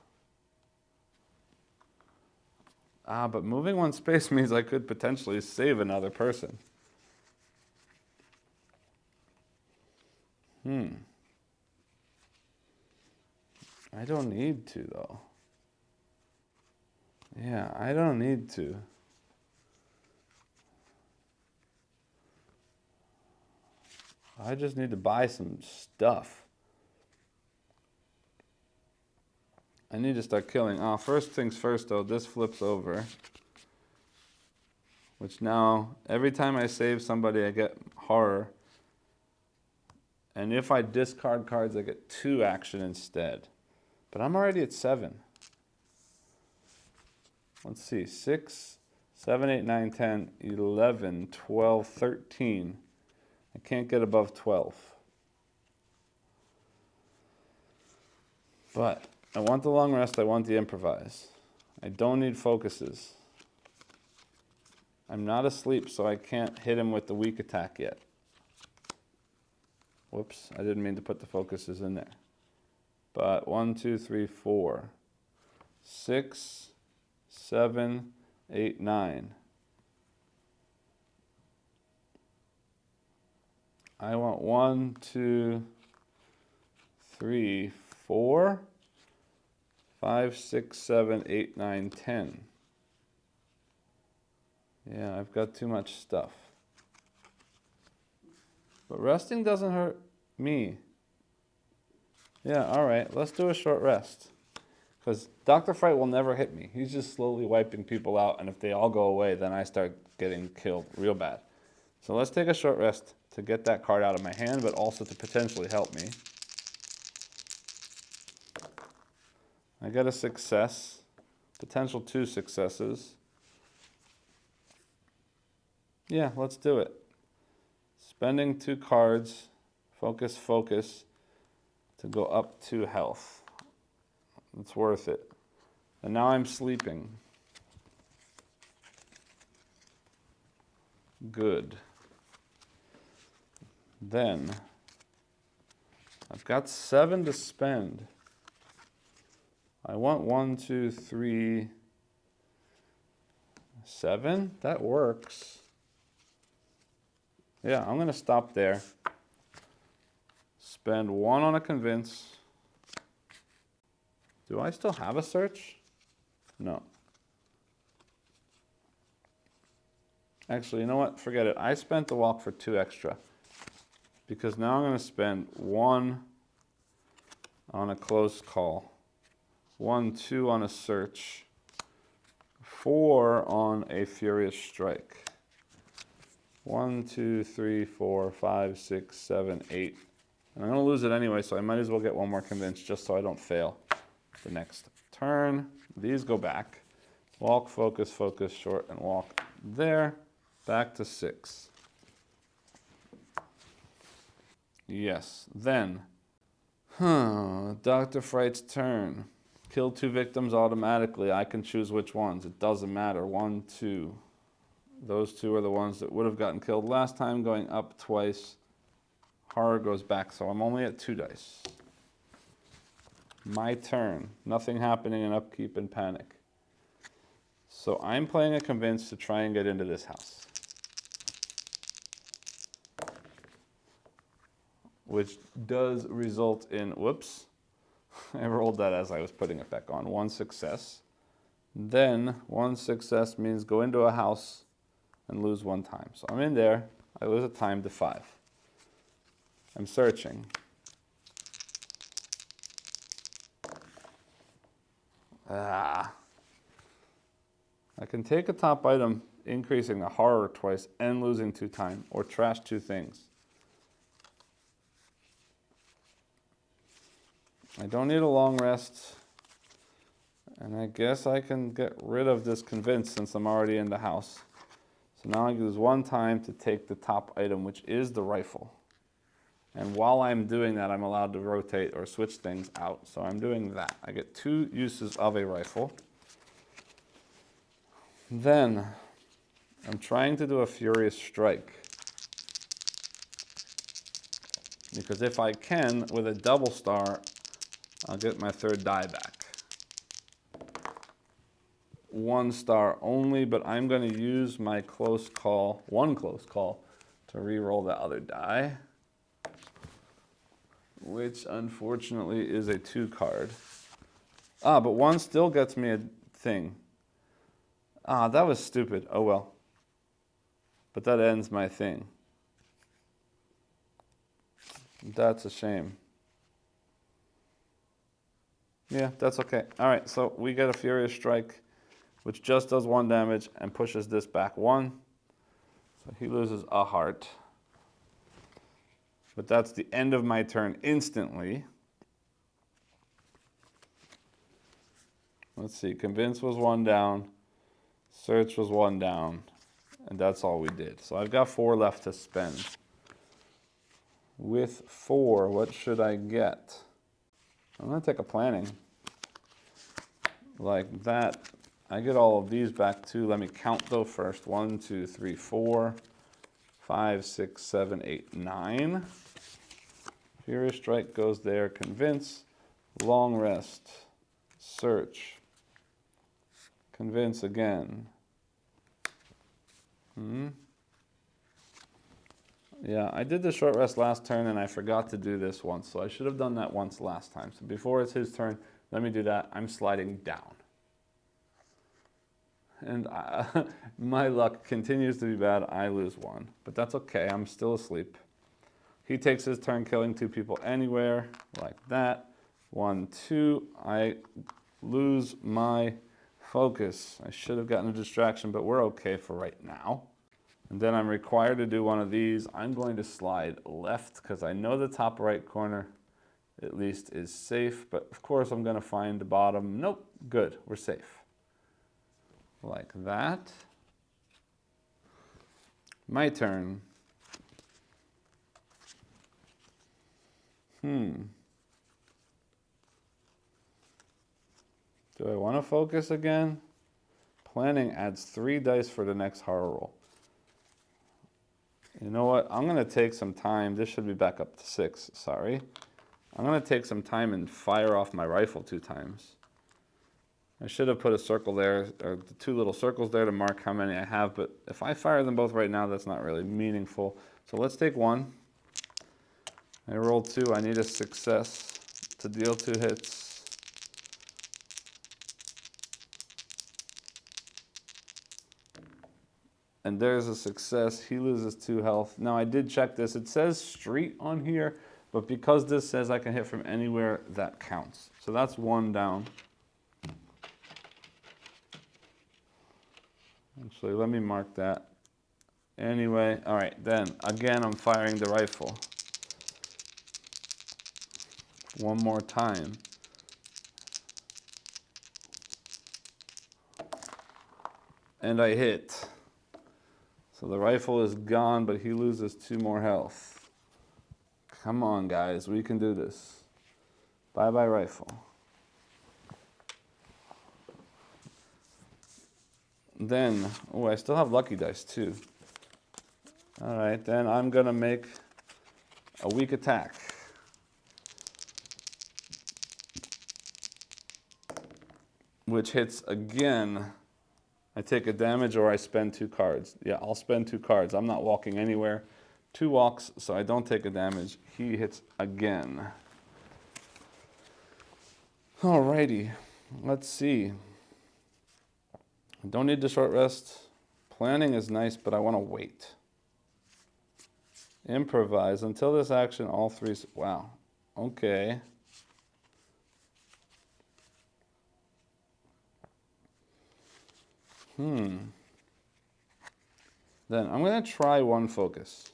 But moving 1 space means I could potentially save another person. I don't need to, though. Yeah, I don't need to. I just need to buy some stuff. I need to start killing. First things first, though, this flips over. which now, every time I save somebody, I get horror. And if I discard cards, I get 2 action instead. But I'm already at 7. Let's see, 6, 7, 8, 9, 10, 11, 12, 13. I can't get above 12. But I want the long rest, I want the improvise. I don't need focuses. I'm not asleep, so I can't hit him with the weak attack yet. Whoops, I didn't mean to put the focuses in there. But 1, 2, 3, 4, 6, 7, 8, 9. I want 1, 2, 3, 4, 5, 6, 7, 8, 9, 10. Yeah, I've got too much stuff. But resting doesn't hurt me. Yeah, all right, let's do a short rest. Because Dr. Fright will never hit me. He's just slowly wiping people out, and if they all go away, then I start getting killed real bad. So let's take a short rest to get that card out of my hand, but also to potentially help me. I get a success, potential 2 successes. Yeah, let's do it. Spending 2 cards, focus, focus, to go up 2 health. It's worth it. And now I'm sleeping. Good. Then, I've got 7 to spend. I want 1, 2, 3, 7. That works. Yeah, I'm going to stop there. Spend 1 on a convince. Do I still have a search? No. Actually, you know what? Forget it. I spent the walk for 2 extra. Because now I'm going to spend 1 on a close call. 1, 2 on a search. 4 on a furious strike. 1, 2, 3, 4, 5, 6, 7, 8. And I'm going to lose it anyway, so I might as well get 1 more convince just so I don't fail the next turn. These go back. Walk, focus, focus, short, and walk there. Back to 6. Yes. Then, Dr. Fright's turn. Kill 2 victims automatically. I can choose which ones. It doesn't matter. 1, 2. Those 2 are the ones that would have gotten killed last time, going up twice. Horror goes back, so I'm only at 2 dice. My turn. Nothing happening in upkeep and panic. So I'm playing a convince to try and get into this house. Which does result in, whoops, I rolled that as I was putting it back on. 1 success. Then 1 success means go into a house and lose 1 time. So I'm in there. I lose a time to 5. I'm searching. I can take a top item, increasing the horror twice and losing 2 time, or trash 2 things. I don't need a long rest, and I guess I can get rid of this convince since I'm already in the house. So now I use 1 time to take the top item, which is the rifle. And while I'm doing that, I'm allowed to rotate or switch things out. So I'm doing that. I get 2 uses of a rifle. Then I'm trying to do a furious strike. Because if I can, with a double star, I'll get my 3rd die back. 1 star only, but I'm going to use my close call, 1 close call, to re-roll the other die. Which unfortunately is a 2 card. But 1 still gets me a thing. That was stupid. Oh well. But that ends my thing. That's a shame. Yeah, that's okay. All right, so we get a furious strike. which just does 1 damage and pushes this back 1. So he loses a heart. But that's the end of my turn instantly. Let's see, Convince was 1 down, Search was 1 down, and that's all we did. So I've got 4 left to spend. With 4, what should I get? I'm gonna take a Planning. Like that. I get all of these back too. Let me count though first. 1, 2, 3, 4, 5, 6, 7, 8, 9. Furious Strike goes there. Convince, Long Rest, Search, Convince again. Yeah, I did the short rest last turn and I forgot to do this once, so I should have done that once last time. So before it's his turn, let me do that. I'm sliding down. And my luck continues to be bad. I lose 1, but that's okay. I'm still asleep. He takes his turn killing 2 people anywhere, like that. 1, 2. I lose my focus. I should have gotten a distraction, but we're okay for right now. And then I'm required to do one of these. I'm going to slide left because I know the top right corner at least is safe, but of course I'm going to find the bottom. Nope, good, we're safe. Like that. My turn. Do I want to focus again? Planning adds 3 dice for the next horror roll. You know what? I'm going to take some time. This should be back up to 6, sorry. I'm going to take some time and fire off my rifle 2 times. I should have put a circle there, or the 2 little circles there to mark how many I have, but if I fire them both right now, that's not really meaningful. So let's take 1. I rolled 2. I need a success to deal 2 hits. And there's a success. He loses 2 health. Now I did check this. It says street on here, but because this says I can hit from anywhere, that counts. So that's 1 down. Actually, let me mark that. Anyway, all right, then again, I'm firing the rifle. 1 more time. And I hit. So the rifle is gone, but he loses 2 more health. Come on, guys, we can do this. Bye-bye rifle. Then, oh, I still have lucky dice too. All right, then I'm gonna make a weak attack. Which hits again. I take a damage or I spend 2 cards. Yeah, I'll spend 2 cards. I'm not walking anywhere. 2 walks, so I don't take a damage. He hits again. Alrighty, let's see. I don't need the short rest. Planning is nice, but I want to wait. Improvise. Until this action, all 3... Wow. Okay. Then I'm going to try 1 focus.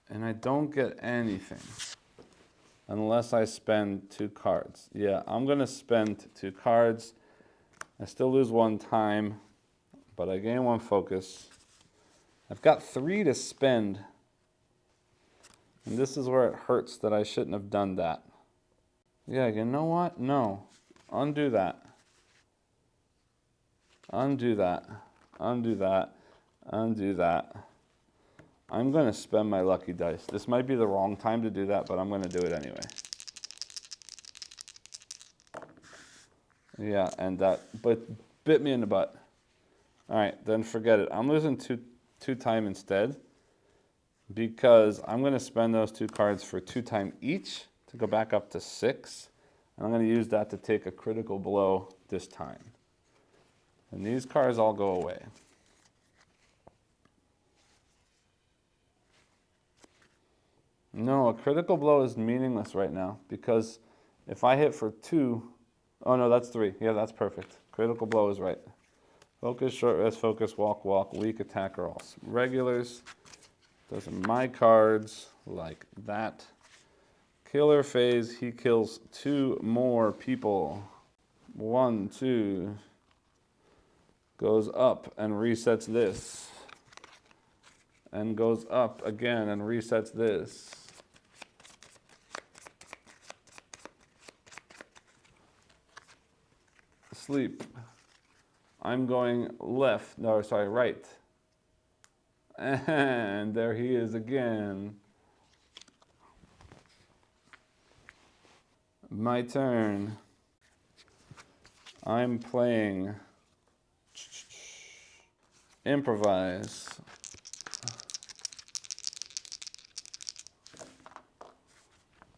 And I don't get anything. Unless I spend 2 cards. Yeah, I'm going to spend 2 cards. I still lose 1 time, but I gain 1 focus. I've got 3 to spend. And this is where it hurts that I shouldn't have done that. Yeah, you know what? No. Undo that. Undo that. Undo that. Undo that. I'm going to spend my lucky dice. This might be the wrong time to do that, but I'm going to do it anyway. Yeah, and that bit me in the butt. All right, then forget it. I'm losing two time instead because I'm going to spend those 2 cards for 2 time each to go back up to 6. And I'm going to use that to take a critical blow this time. And these cards all go away. No, a critical blow is meaningless right now because if I hit for 2, Oh no, that's 3. Yeah, that's perfect. Critical blow is right. Focus, short rest, focus, walk, walk, weak attack are all regulars. Those are my cards, like that. Killer phase, he kills 2 more people. 1, 2. Goes up and resets this. And goes up again and resets this. Sleep. I'm going left, no, sorry, right. And there he is again. My turn. I'm playing improvise.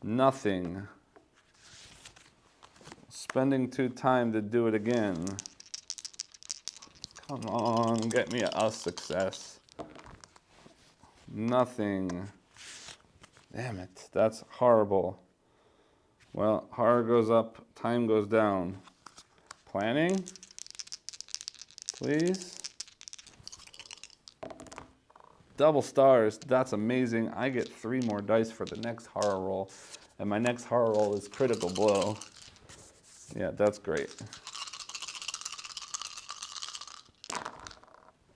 Nothing. Spending 2 time to do it again. Come on, get me a success. Nothing. Damn it, that's horrible. Well, horror goes up, time goes down. Planning? Please? Double stars, that's amazing. I get 3 more dice for the next horror roll. And my next horror roll is critical blow. Yeah, that's great.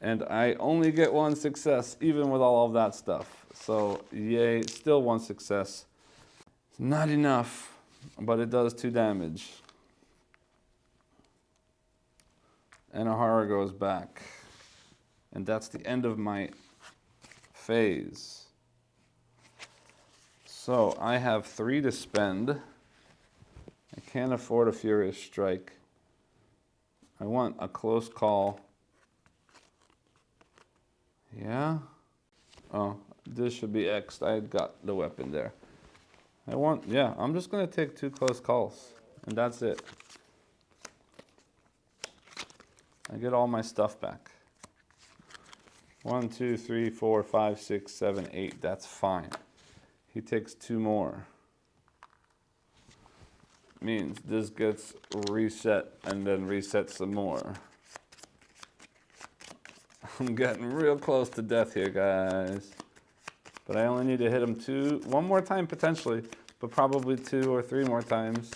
And I only get 1 success, even with all of that stuff. So, yay, still 1 success. It's not enough, but it does 2 damage. And a horror goes back. And that's the end of my phase. So, I have 3 to spend. I can't afford a Furious Strike. I want a close call. Yeah? Oh, this should be X'd. I got the weapon there. Yeah, I'm just going to take 2 close calls. And that's it. I get all my stuff back. 1, 2, 3, 4, 5, 6, 7, 8. That's fine. He takes 2 more. Means this gets reset and then reset some more. I'm getting real close to death here, guys. But I only need to hit him 1 more time potentially, but probably 2 or 3 more times.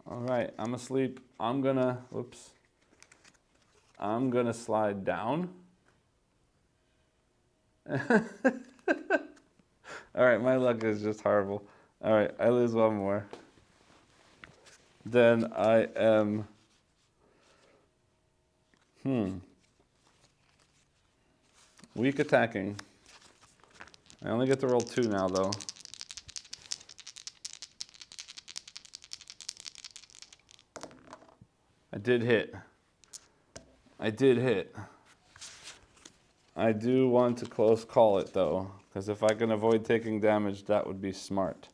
All right, I'm asleep. I'm gonna slide down. All right, my luck is just horrible. All right, I lose 1 more. Then I am, weak attacking. I only get to roll 2 now, though. I did hit. I do want to close call it, though, because if I can avoid taking damage, that would be smart.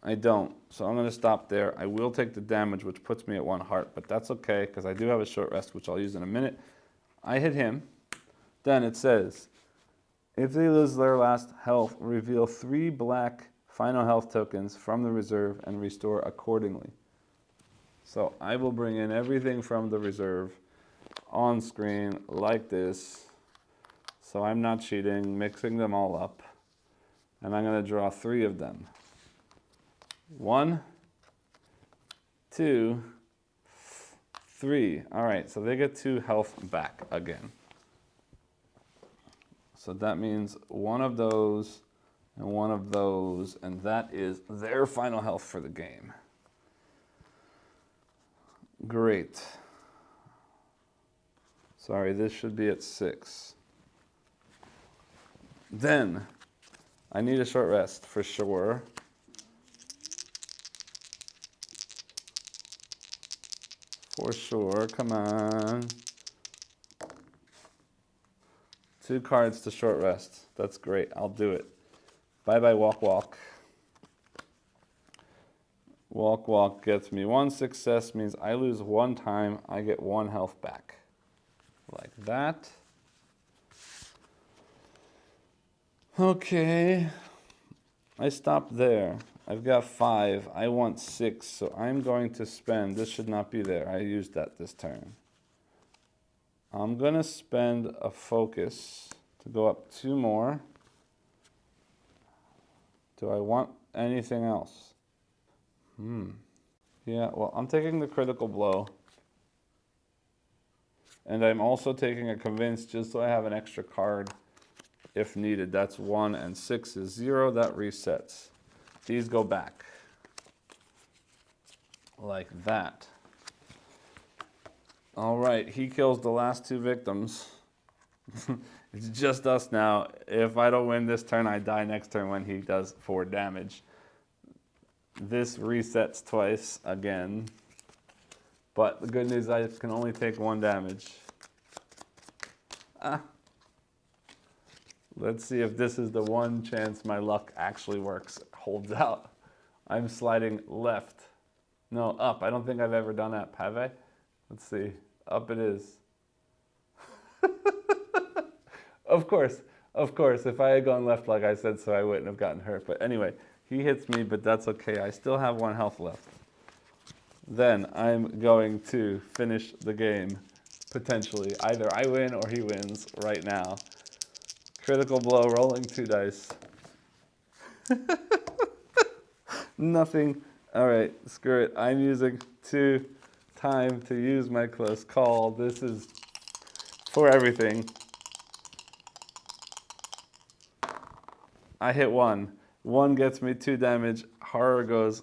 I don't, so I'm going to stop there. I will take the damage, which puts me at 1 heart, but that's okay, because I do have a short rest, which I'll use in a minute. I hit him. Then it says, if they lose their last health, reveal 3 black final health tokens from the reserve and restore accordingly. So I will bring in everything from the reserve on screen like this. So I'm not cheating, mixing them all up. And I'm going to draw 3 of them. 1, 2, 3. All right, so they get 2 health back again. So that means 1 of those and 1 of those, and that is their final health for the game. Great. Sorry, this should be at 6. Then, I need a short rest for sure. For sure, come on. 2 cards to short rest. That's great, I'll do it. Bye-bye, walk, walk. Walk, walk gets me 1 success, means I lose 1 time, I get 1 health back. Like that. Okay. I stopped there. I've got 5. I want 6, so I'm going to spend, this should not be there. I used that this turn. I'm going to spend a focus to go up 2 more. Do I want anything else? Yeah, well, I'm taking the critical blow. And I'm also taking a convince just so I have an extra card if needed. That's 1 and 6 is 0. That resets. These go back. Like that. All right, he kills the last 2 victims. It's just us now. If I don't win this turn, I die next turn when he does 4 damage. This resets twice again. But the good news is I can only take 1 damage. Let's see if this is the one chance my luck actually works, holds out. I'm sliding left. No, up. I don't think I've ever done up, have I? Let's see. Up it is. Of course. If I had gone left like I said so, I wouldn't have gotten hurt. But anyway, he hits me, but that's okay. I still have 1 health left. Then I'm going to finish the game, potentially. Either I win or he wins right now. Critical blow, rolling 2 dice. Nothing. All right, screw it. I'm using 2 time to use my close call. This is for everything. I hit 1. 1 gets me 2 damage. Horror goes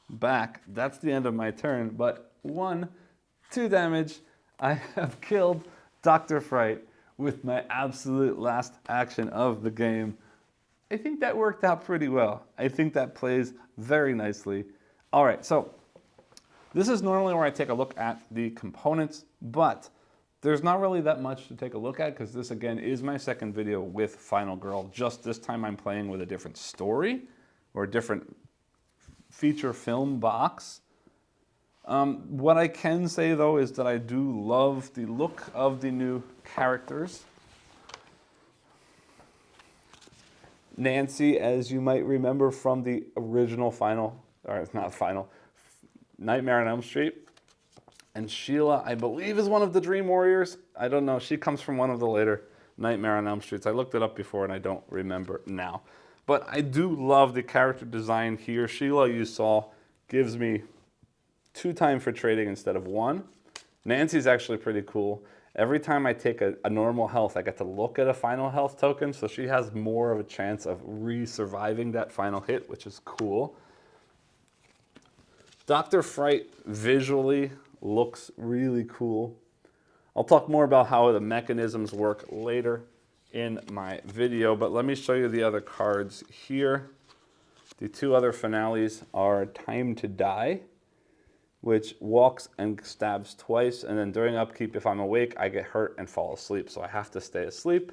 back. That's the end of my turn. But 1, 2 damage. I have killed Dr. Fright with my absolute last action of the game. I think that worked out pretty well. I think that plays very nicely. All right, so this is normally where I take a look at the components, but there's not really that much to take a look at because this, again, is my second video with Final Girl. Just this time I'm playing with a different story or a different feature film box. What I can say, though, is that I do love the look of the new characters. Nancy, as you might remember from the original Nightmare on Elm Street. And Sheila, I believe, is one of the Dream Warriors. I don't know. She comes from one of the later Nightmare on Elm Streets. I looked it up before and I don't remember now. But I do love the character design here. Sheila, you saw, gives me 2 time for trading instead of 1. Nancy's actually pretty cool. Every time I take a normal health, I get to look at a final health token, so she has more of a chance of re-surviving that final hit, which is cool. Dr. Fright visually looks really cool. I'll talk more about how the mechanisms work later in my video, but let me show you the other cards here. The 2 other finales are Time to Die, which walks and stabs twice, and then during upkeep, if I'm awake, I get hurt and fall asleep, so I have to stay asleep.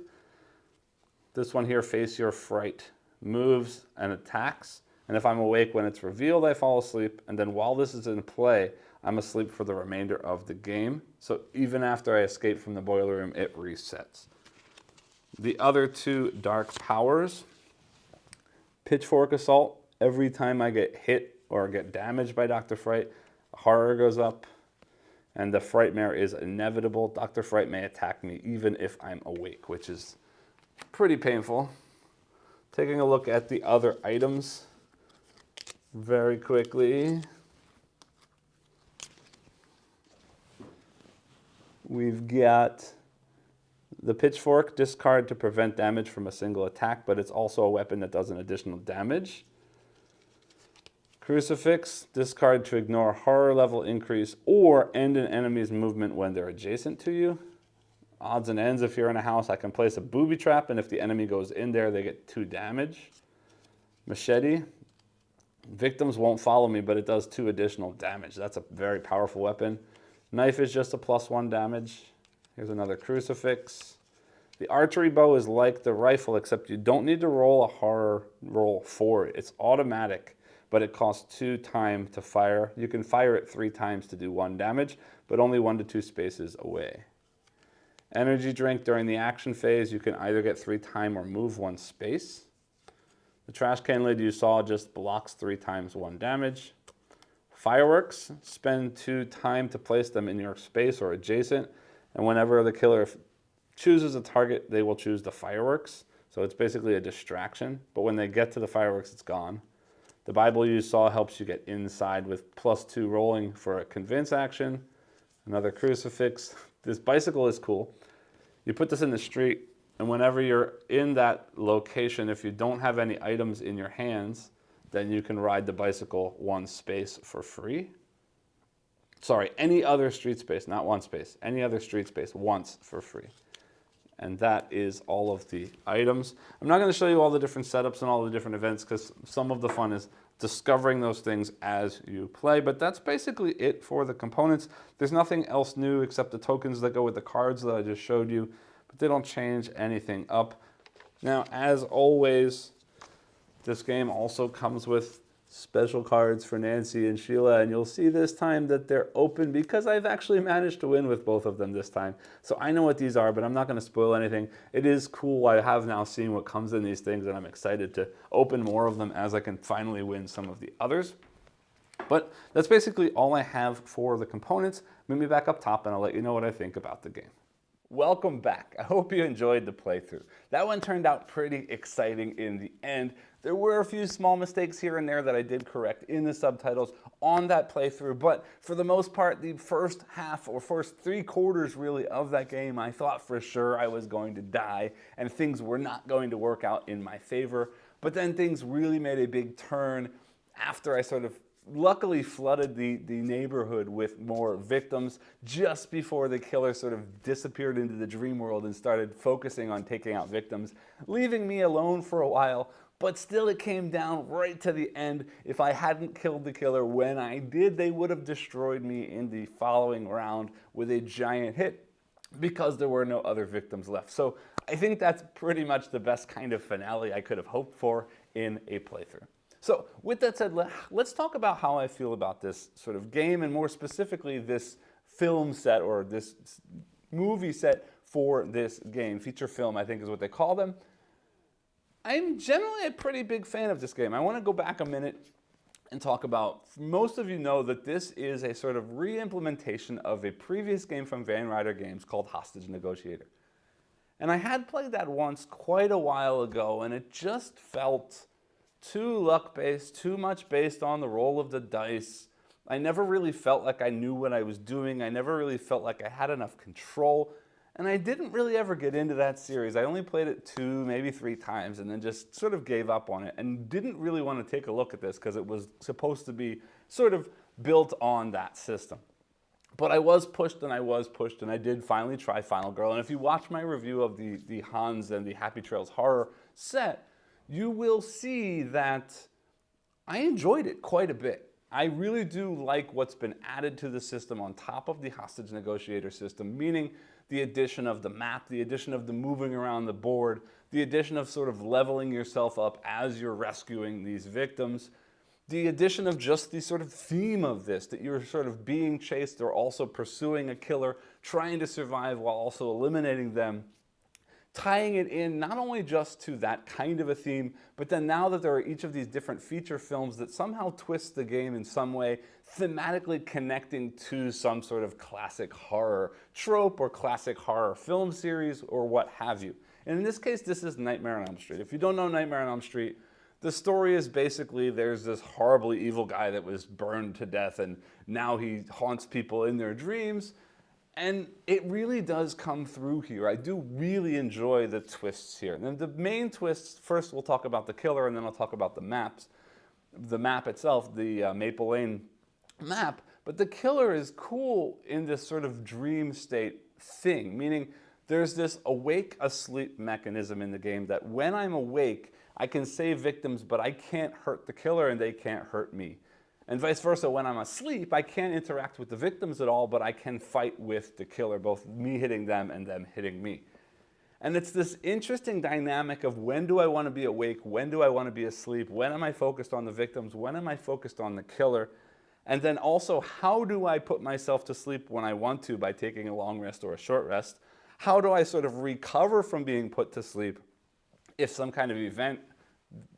This one here, Face Your Fright, moves and attacks, and if I'm awake when it's revealed, I fall asleep, and then while this is in play, I'm asleep for the remainder of the game. So even after I escape from the boiler room, it resets. The other 2 dark powers, Pitchfork Assault. Every time I get hit or get damaged by Dr. Fright, horror goes up, and the Frightmare is inevitable. Dr. Fright may attack me even if I'm awake, which is pretty painful. Taking a look at the other items very quickly. We've got the Pitchfork, discard to prevent damage from a single attack, but it's also a weapon that does an additional damage. Crucifix, discard to ignore horror level increase or end an enemy's movement when they're adjacent to you. Odds and ends, if you're in a house, I can place a booby trap, and if the enemy goes in there, they get 2 damage. Machete, victims won't follow me, but it does 2 additional damage. That's a very powerful weapon. Knife is just a +1 damage. Here's another Crucifix. The archery bow is like the rifle, except you don't need to roll a horror roll for it. It's automatic, but it costs 2 time to fire. You can fire it 3 times to do 1 damage, but only 1 to 2 spaces away. Energy drink during the action phase, you can either get 3 time or move 1 space. The trash can lid you saw just blocks 3 times 1 damage. Fireworks, spend 2 time to place them in your space or adjacent, and whenever the killer chooses a target, they will choose the fireworks. So it's basically a distraction, but when they get to the fireworks, it's gone. The Bible you saw helps you get inside with +2 rolling for a convince action. Another crucifix. This bicycle is cool. You put this in the street, and whenever you're in that location, if you don't have any items in your hands, then you can ride the bicycle 1 space for free. Sorry, any other street space, not 1 space, any other street space once for free. And that is all of the items. I'm not going to show you all the different setups and all the different events because some of the fun is discovering those things as you play, but that's basically it for the components. There's nothing else new except the tokens that go with the cards that I just showed you, but they don't change anything up. Now, as always, this game also comes with special cards for Nancy and Sheila, and you'll see this time that they're open because I've actually managed to win with both of them this time. So I know what these are, but I'm not going to spoil anything. It is cool. I have now seen what comes in these things, and I'm excited to open more of them as I can finally win some of the others. But that's basically all I have for the components. Meet me back up top, and I'll let you know what I think about the game. Welcome back. I hope you enjoyed the playthrough. That one turned out pretty exciting in the end. There were a few small mistakes here and there that I did correct in the subtitles on that playthrough, but for the most part, the first half or first 3/4 really of that game, I thought for sure I was going to die and things were not going to work out in my favor. But then things really made a big turn after I sort of luckily flooded the neighborhood with more victims just before the killer sort of disappeared into the dream world and started focusing on taking out victims, leaving me alone for a while. But still, it came down right to the end. If I hadn't killed the killer when I did, they would have destroyed me in the following round with a giant hit because there were no other victims left. So I think that's pretty much the best kind of finale I could have hoped for in a playthrough. So with that said, let's talk about how I feel about this sort of game, and more specifically this film set or this movie set for this game. Feature film, I think, is what they call them. I'm generally a pretty big fan of this game. I want to go back a minute and talk about, most of you know that this is a sort of re-implementation of a previous game from Ryder Games called Hostage Negotiator. And I had played that once quite a while ago, and it just felt too luck-based, too much based on the roll of the dice. I never really felt like I knew what I was doing. I never really felt like I had enough control. And I didn't really ever get into that series. I only played it 2, maybe 3 times, and then just sort of gave up on it and didn't really want to take a look at this because it was supposed to be sort of built on that system. But I was pushed and I did finally try Final Girl. And if you watch my review of the Hans and the Happy Trails horror set, you will see that I enjoyed it quite a bit. I really do like what's been added to the system on top of the Hostage Negotiator system, meaning the addition of the map, the addition of the moving around the board, the addition of sort of leveling yourself up as you're rescuing these victims, the addition of just the sort of theme of this, that you're sort of being chased or also pursuing a killer, trying to survive while also eliminating them, tying it in not only just to that kind of a theme, but then now that there are each of these different feature films that somehow twist the game in some way, thematically connecting to some sort of classic horror trope or classic horror film series or what have you. And in this case, this is Nightmare on Elm Street. If you don't know Nightmare on Elm Street, the story is basically there's this horribly evil guy that was burned to death and now he haunts people in their dreams. And it really does come through here. I do really enjoy the twists here. And the main twists, first we'll talk about the killer and then I'll talk about the maps. The map itself, the Maple Lane map. But the killer is cool in this sort of dream state thing, meaning there's this awake asleep mechanism in the game that when I'm awake, I can save victims, but I can't hurt the killer and they can't hurt me. And vice versa, when I'm asleep, I can't interact with the victims at all, but I can fight with the killer, both me hitting them and them hitting me. And it's this interesting dynamic of when do I want to be awake, when do I want to be asleep, when am I focused on the victims, when am I focused on the killer, and then also how do I put myself to sleep when I want to by taking a long rest or a short rest? How do I sort of recover from being put to sleep if some kind of event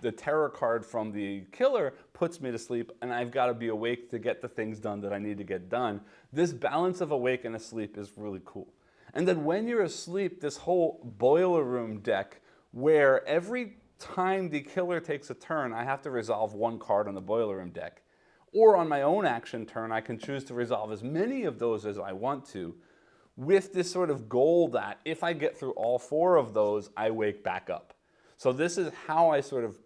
the terror card from the killer puts me to sleep, and I've got to be awake to get the things done that I need to get done. This balance of awake and asleep is really cool. And then when you're asleep, this whole boiler room deck, where every time the killer takes a turn, I have to resolve one card on the boiler room deck. Or on my own action turn, I can choose to resolve as many of those as I want to, with this sort of goal that if I get through all 4 of those, I wake back up. So this is how I sort of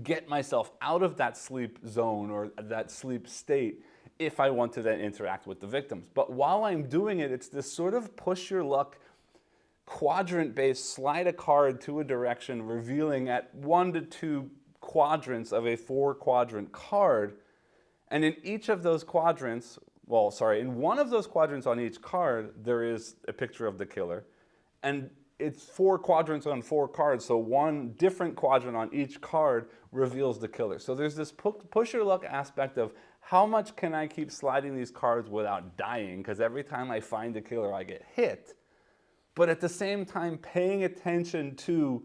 get myself out of that sleep zone or that sleep state if I want to then interact with the victims. But while I'm doing it, it's this sort of push your luck quadrant-based, slide a card to a direction, revealing at 1 to 2 quadrants of a 4-quadrant card. And in each of those quadrants, in one of those quadrants on each card, there is a picture of the killer. And it's 4 quadrants on 4 cards, so one different quadrant on each card reveals the killer. So there's this push your luck aspect of how much can I keep sliding these cards without dying, because every time I find the killer, I get hit. But at the same time, paying attention to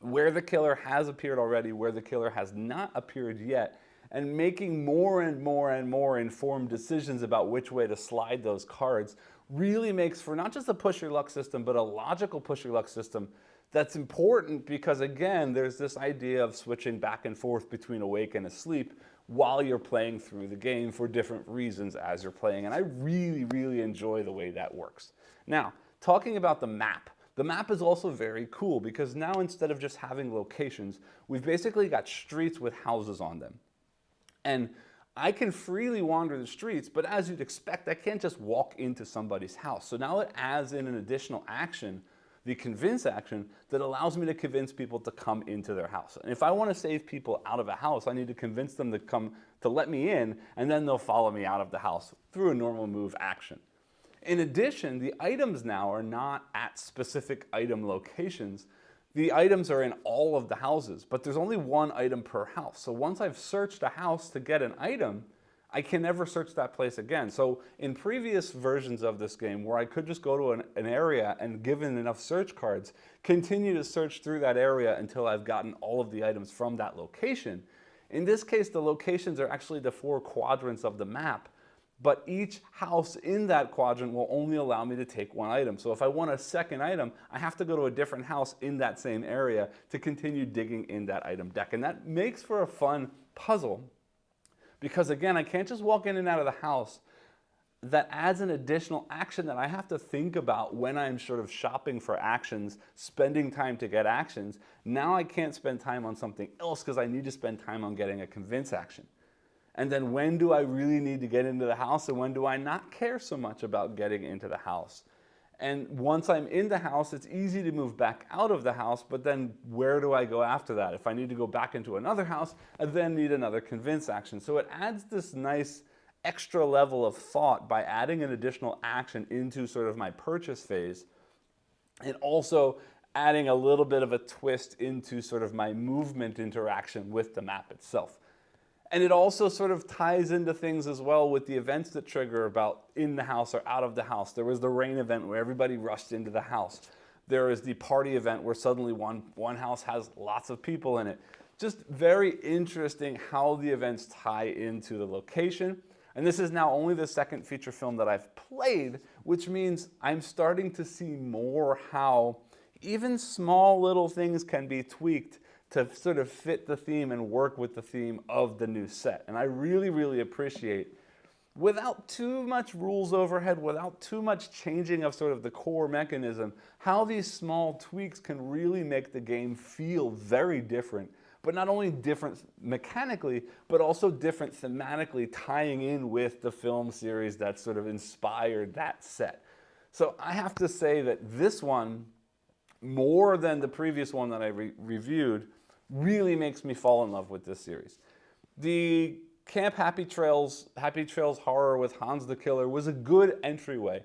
where the killer has appeared already, where the killer has not appeared yet, and making more and more and more informed decisions about which way to slide those cards really makes for not just a push your luck system, but a logical push your luck system that's important because, again, there's this idea of switching back and forth between awake and asleep while you're playing through the game for different reasons as you're playing. And I really, really enjoy the way that works. Now, talking about the map is also very cool because now instead of just having locations, we've basically got streets with houses on them. And I can freely wander the streets, but as you'd expect, I can't just walk into somebody's house. So now it adds in an additional action, the convince action, that allows me to convince people to come into their house. And if I want to save people out of a house, I need to convince them to come to let me in, and then they'll follow me out of the house through a normal move action. In addition, the items now are not at specific item locations. The items are in all of the houses, but there's only one item per house. So once I've searched a house to get an item, I can never search that place again. So in previous versions of this game, where I could just go to an area and, given enough search cards, continue to search through that area until I've gotten all of the items from that location. In this case, the locations are actually the 4 quadrants of the map, but each house in that quadrant will only allow me to take 1 item. So if I want a second item, I have to go to a different house in that same area to continue digging in that item deck. And that makes for a fun puzzle because, again, I can't just walk in and out of the house. That adds an additional action that I have to think about when I'm sort of shopping for actions, spending time to get actions. Now I can't spend time on something else because I need to spend time on getting a convince action. And then when do I really need to get into the house and when do I not care so much about getting into the house? And once I'm in the house, it's easy to move back out of the house, but then where do I go after that? If I need to go back into another house, I then need another convince action. So it adds this nice extra level of thought by adding an additional action into sort of my purchase phase, and also adding a little bit of a twist into sort of my movement interaction with the map itself. And it also sort of ties into things as well with the events that trigger about in the house or out of the house. There was the rain event where everybody rushed into the house. There is the party event where suddenly one house has lots of people in it. Just very interesting how the events tie into the location. And this is now only the second feature film that I've played, which means I'm starting to see more how even small little things can be tweaked to sort of fit the theme and work with the theme of the new set. And I really, really appreciate, without too much rules overhead, without too much changing of sort of the core mechanism, how these small tweaks can really make the game feel very different, but not only different mechanically, but also different thematically, tying in with the film series that sort of inspired that set. So I have to say that this one, more than the previous one that I reviewed, really makes me fall in love with this series. The Camp Happy Trails horror with Hans the Killer was a good entryway.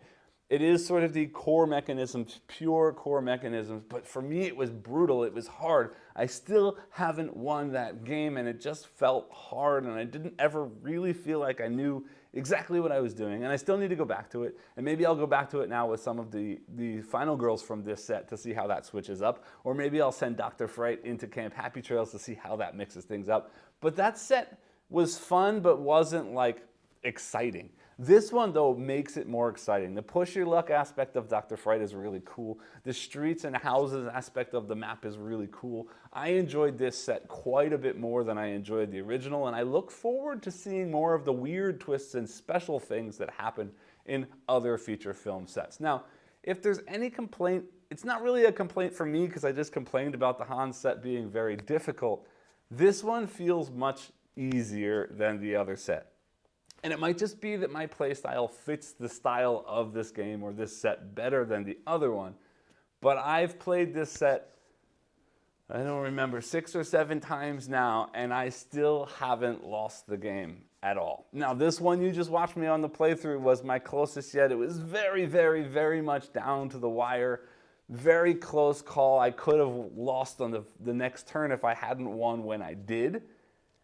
It is sort of the core mechanisms, pure core mechanisms, but for me it was brutal, it was hard. I still haven't won that game and it just felt hard and I didn't ever really feel like I knew exactly what I was doing, and I still need to go back to it, and maybe I'll go back to it now with some of the final girls from this set to see how that switches up, or maybe I'll send Dr. Fright into Camp Happy Trails to see how that mixes things up. But that set was fun, but wasn't like exciting. This one, though, makes it more exciting. The push your luck aspect of Dr. Fright is really cool. The streets and houses aspect of the map is really cool. I enjoyed this set quite a bit more than I enjoyed the original, and I look forward to seeing more of the weird twists and special things that happen in other feature film sets. Now, if there's any complaint, it's not really a complaint for me because I just complained about the Hans set being very difficult. This one feels much easier than the other set. And it might just be that my playstyle fits the style of this game or this set better than the other one. But I've played this set, I don't remember, 6 or 7 times now, and I still haven't lost the game at all. Now, this one you just watched me on the playthrough was my closest yet. It was very, very, very much down to the wire. Very close call. I could have lost on the next turn if I hadn't won when I did.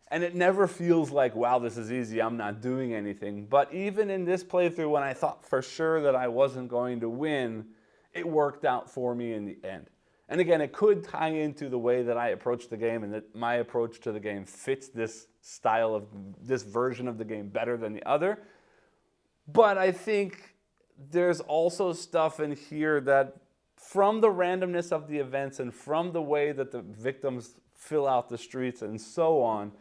And it never feels like, wow, this is easy, I'm not doing anything. But even in this playthrough, when I thought for sure that I wasn't going to win, it worked out for me in the end. And again, it could tie into the way that I approach the game and that my approach to the game fits this style of, this version of the game better than the other. But I think there's also stuff in here that, from the randomness of the events and from the way that the victims fill out the streets and so on,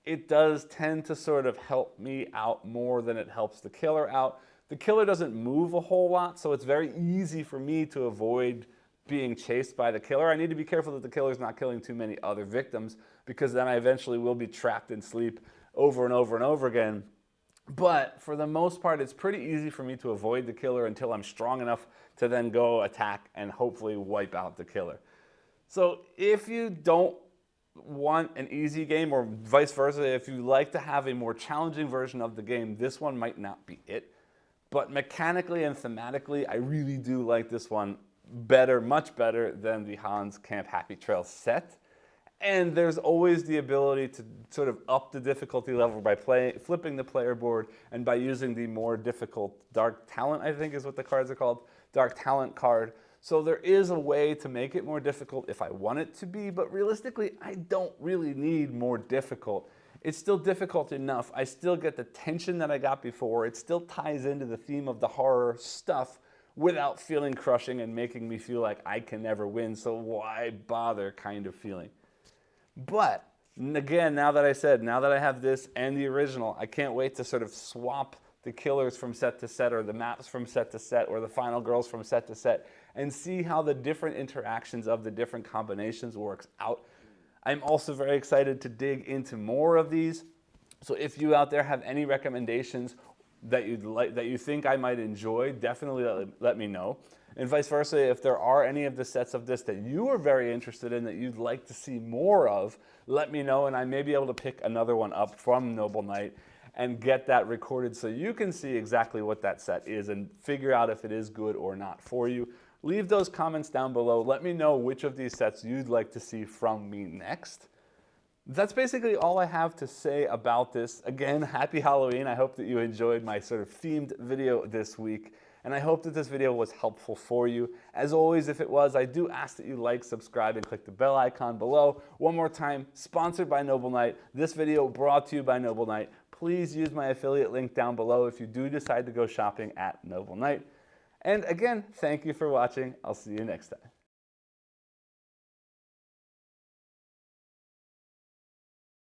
it does tend to sort of help me out more than it helps the killer out. The killer doesn't move a whole lot, so it's very easy for me to avoid being chased by the killer. I need to be careful that the killer's not killing too many other victims, because then I eventually will be trapped in sleep over and over and over again. But for the most part, it's pretty easy for me to avoid the killer until I'm strong enough to then go attack and hopefully wipe out the killer. So if you don't want an easy game, or vice versa, if you like to have a more challenging version of the game, this one might not be it. But mechanically and thematically, I really do like this one better, much better than the Hans Camp Happy Trails set. And there's always the ability to sort of up the difficulty level by flipping the player board and by using the more difficult Dark Talent, I think is what the cards are called, Dark Talent card. So there is a way to make it more difficult if I want it to be, but realistically, I don't really need more difficult. It's still difficult enough. I still get the tension that I got before. It still ties into the theme of the horror stuff without feeling crushing and making me feel like I can never win, so why bother kind of feeling. But again, now that I have this and the original, I can't wait to sort of swap the killers from set to set, or the maps from set to set, or the final girls from set to set, and see how the different interactions of the different combinations works out. I'm also very excited to dig into more of these. So if you out there have any recommendations that you think I might enjoy, definitely let me know. And vice versa, if there are any of the sets of this that you are very interested in that you'd like to see more of, let me know, and I may be able to pick another one up from Noble Knight and get that recorded so you can see exactly what that set is and figure out if it is good or not for you. Leave those comments down below. Let me know which of these sets you'd like to see from me next. That's basically all I have to say about this. Again, happy Halloween. I hope that you enjoyed my sort of themed video this week, and I hope that this video was helpful for you. As always, if it was, I do ask that you like, subscribe, and click the bell icon below. One more time, sponsored by Noble Knight. This video brought to you by Noble Knight. Please use my affiliate link down below if you do decide to go shopping at Noble Knight. And again, thank you for watching. I'll see you next time.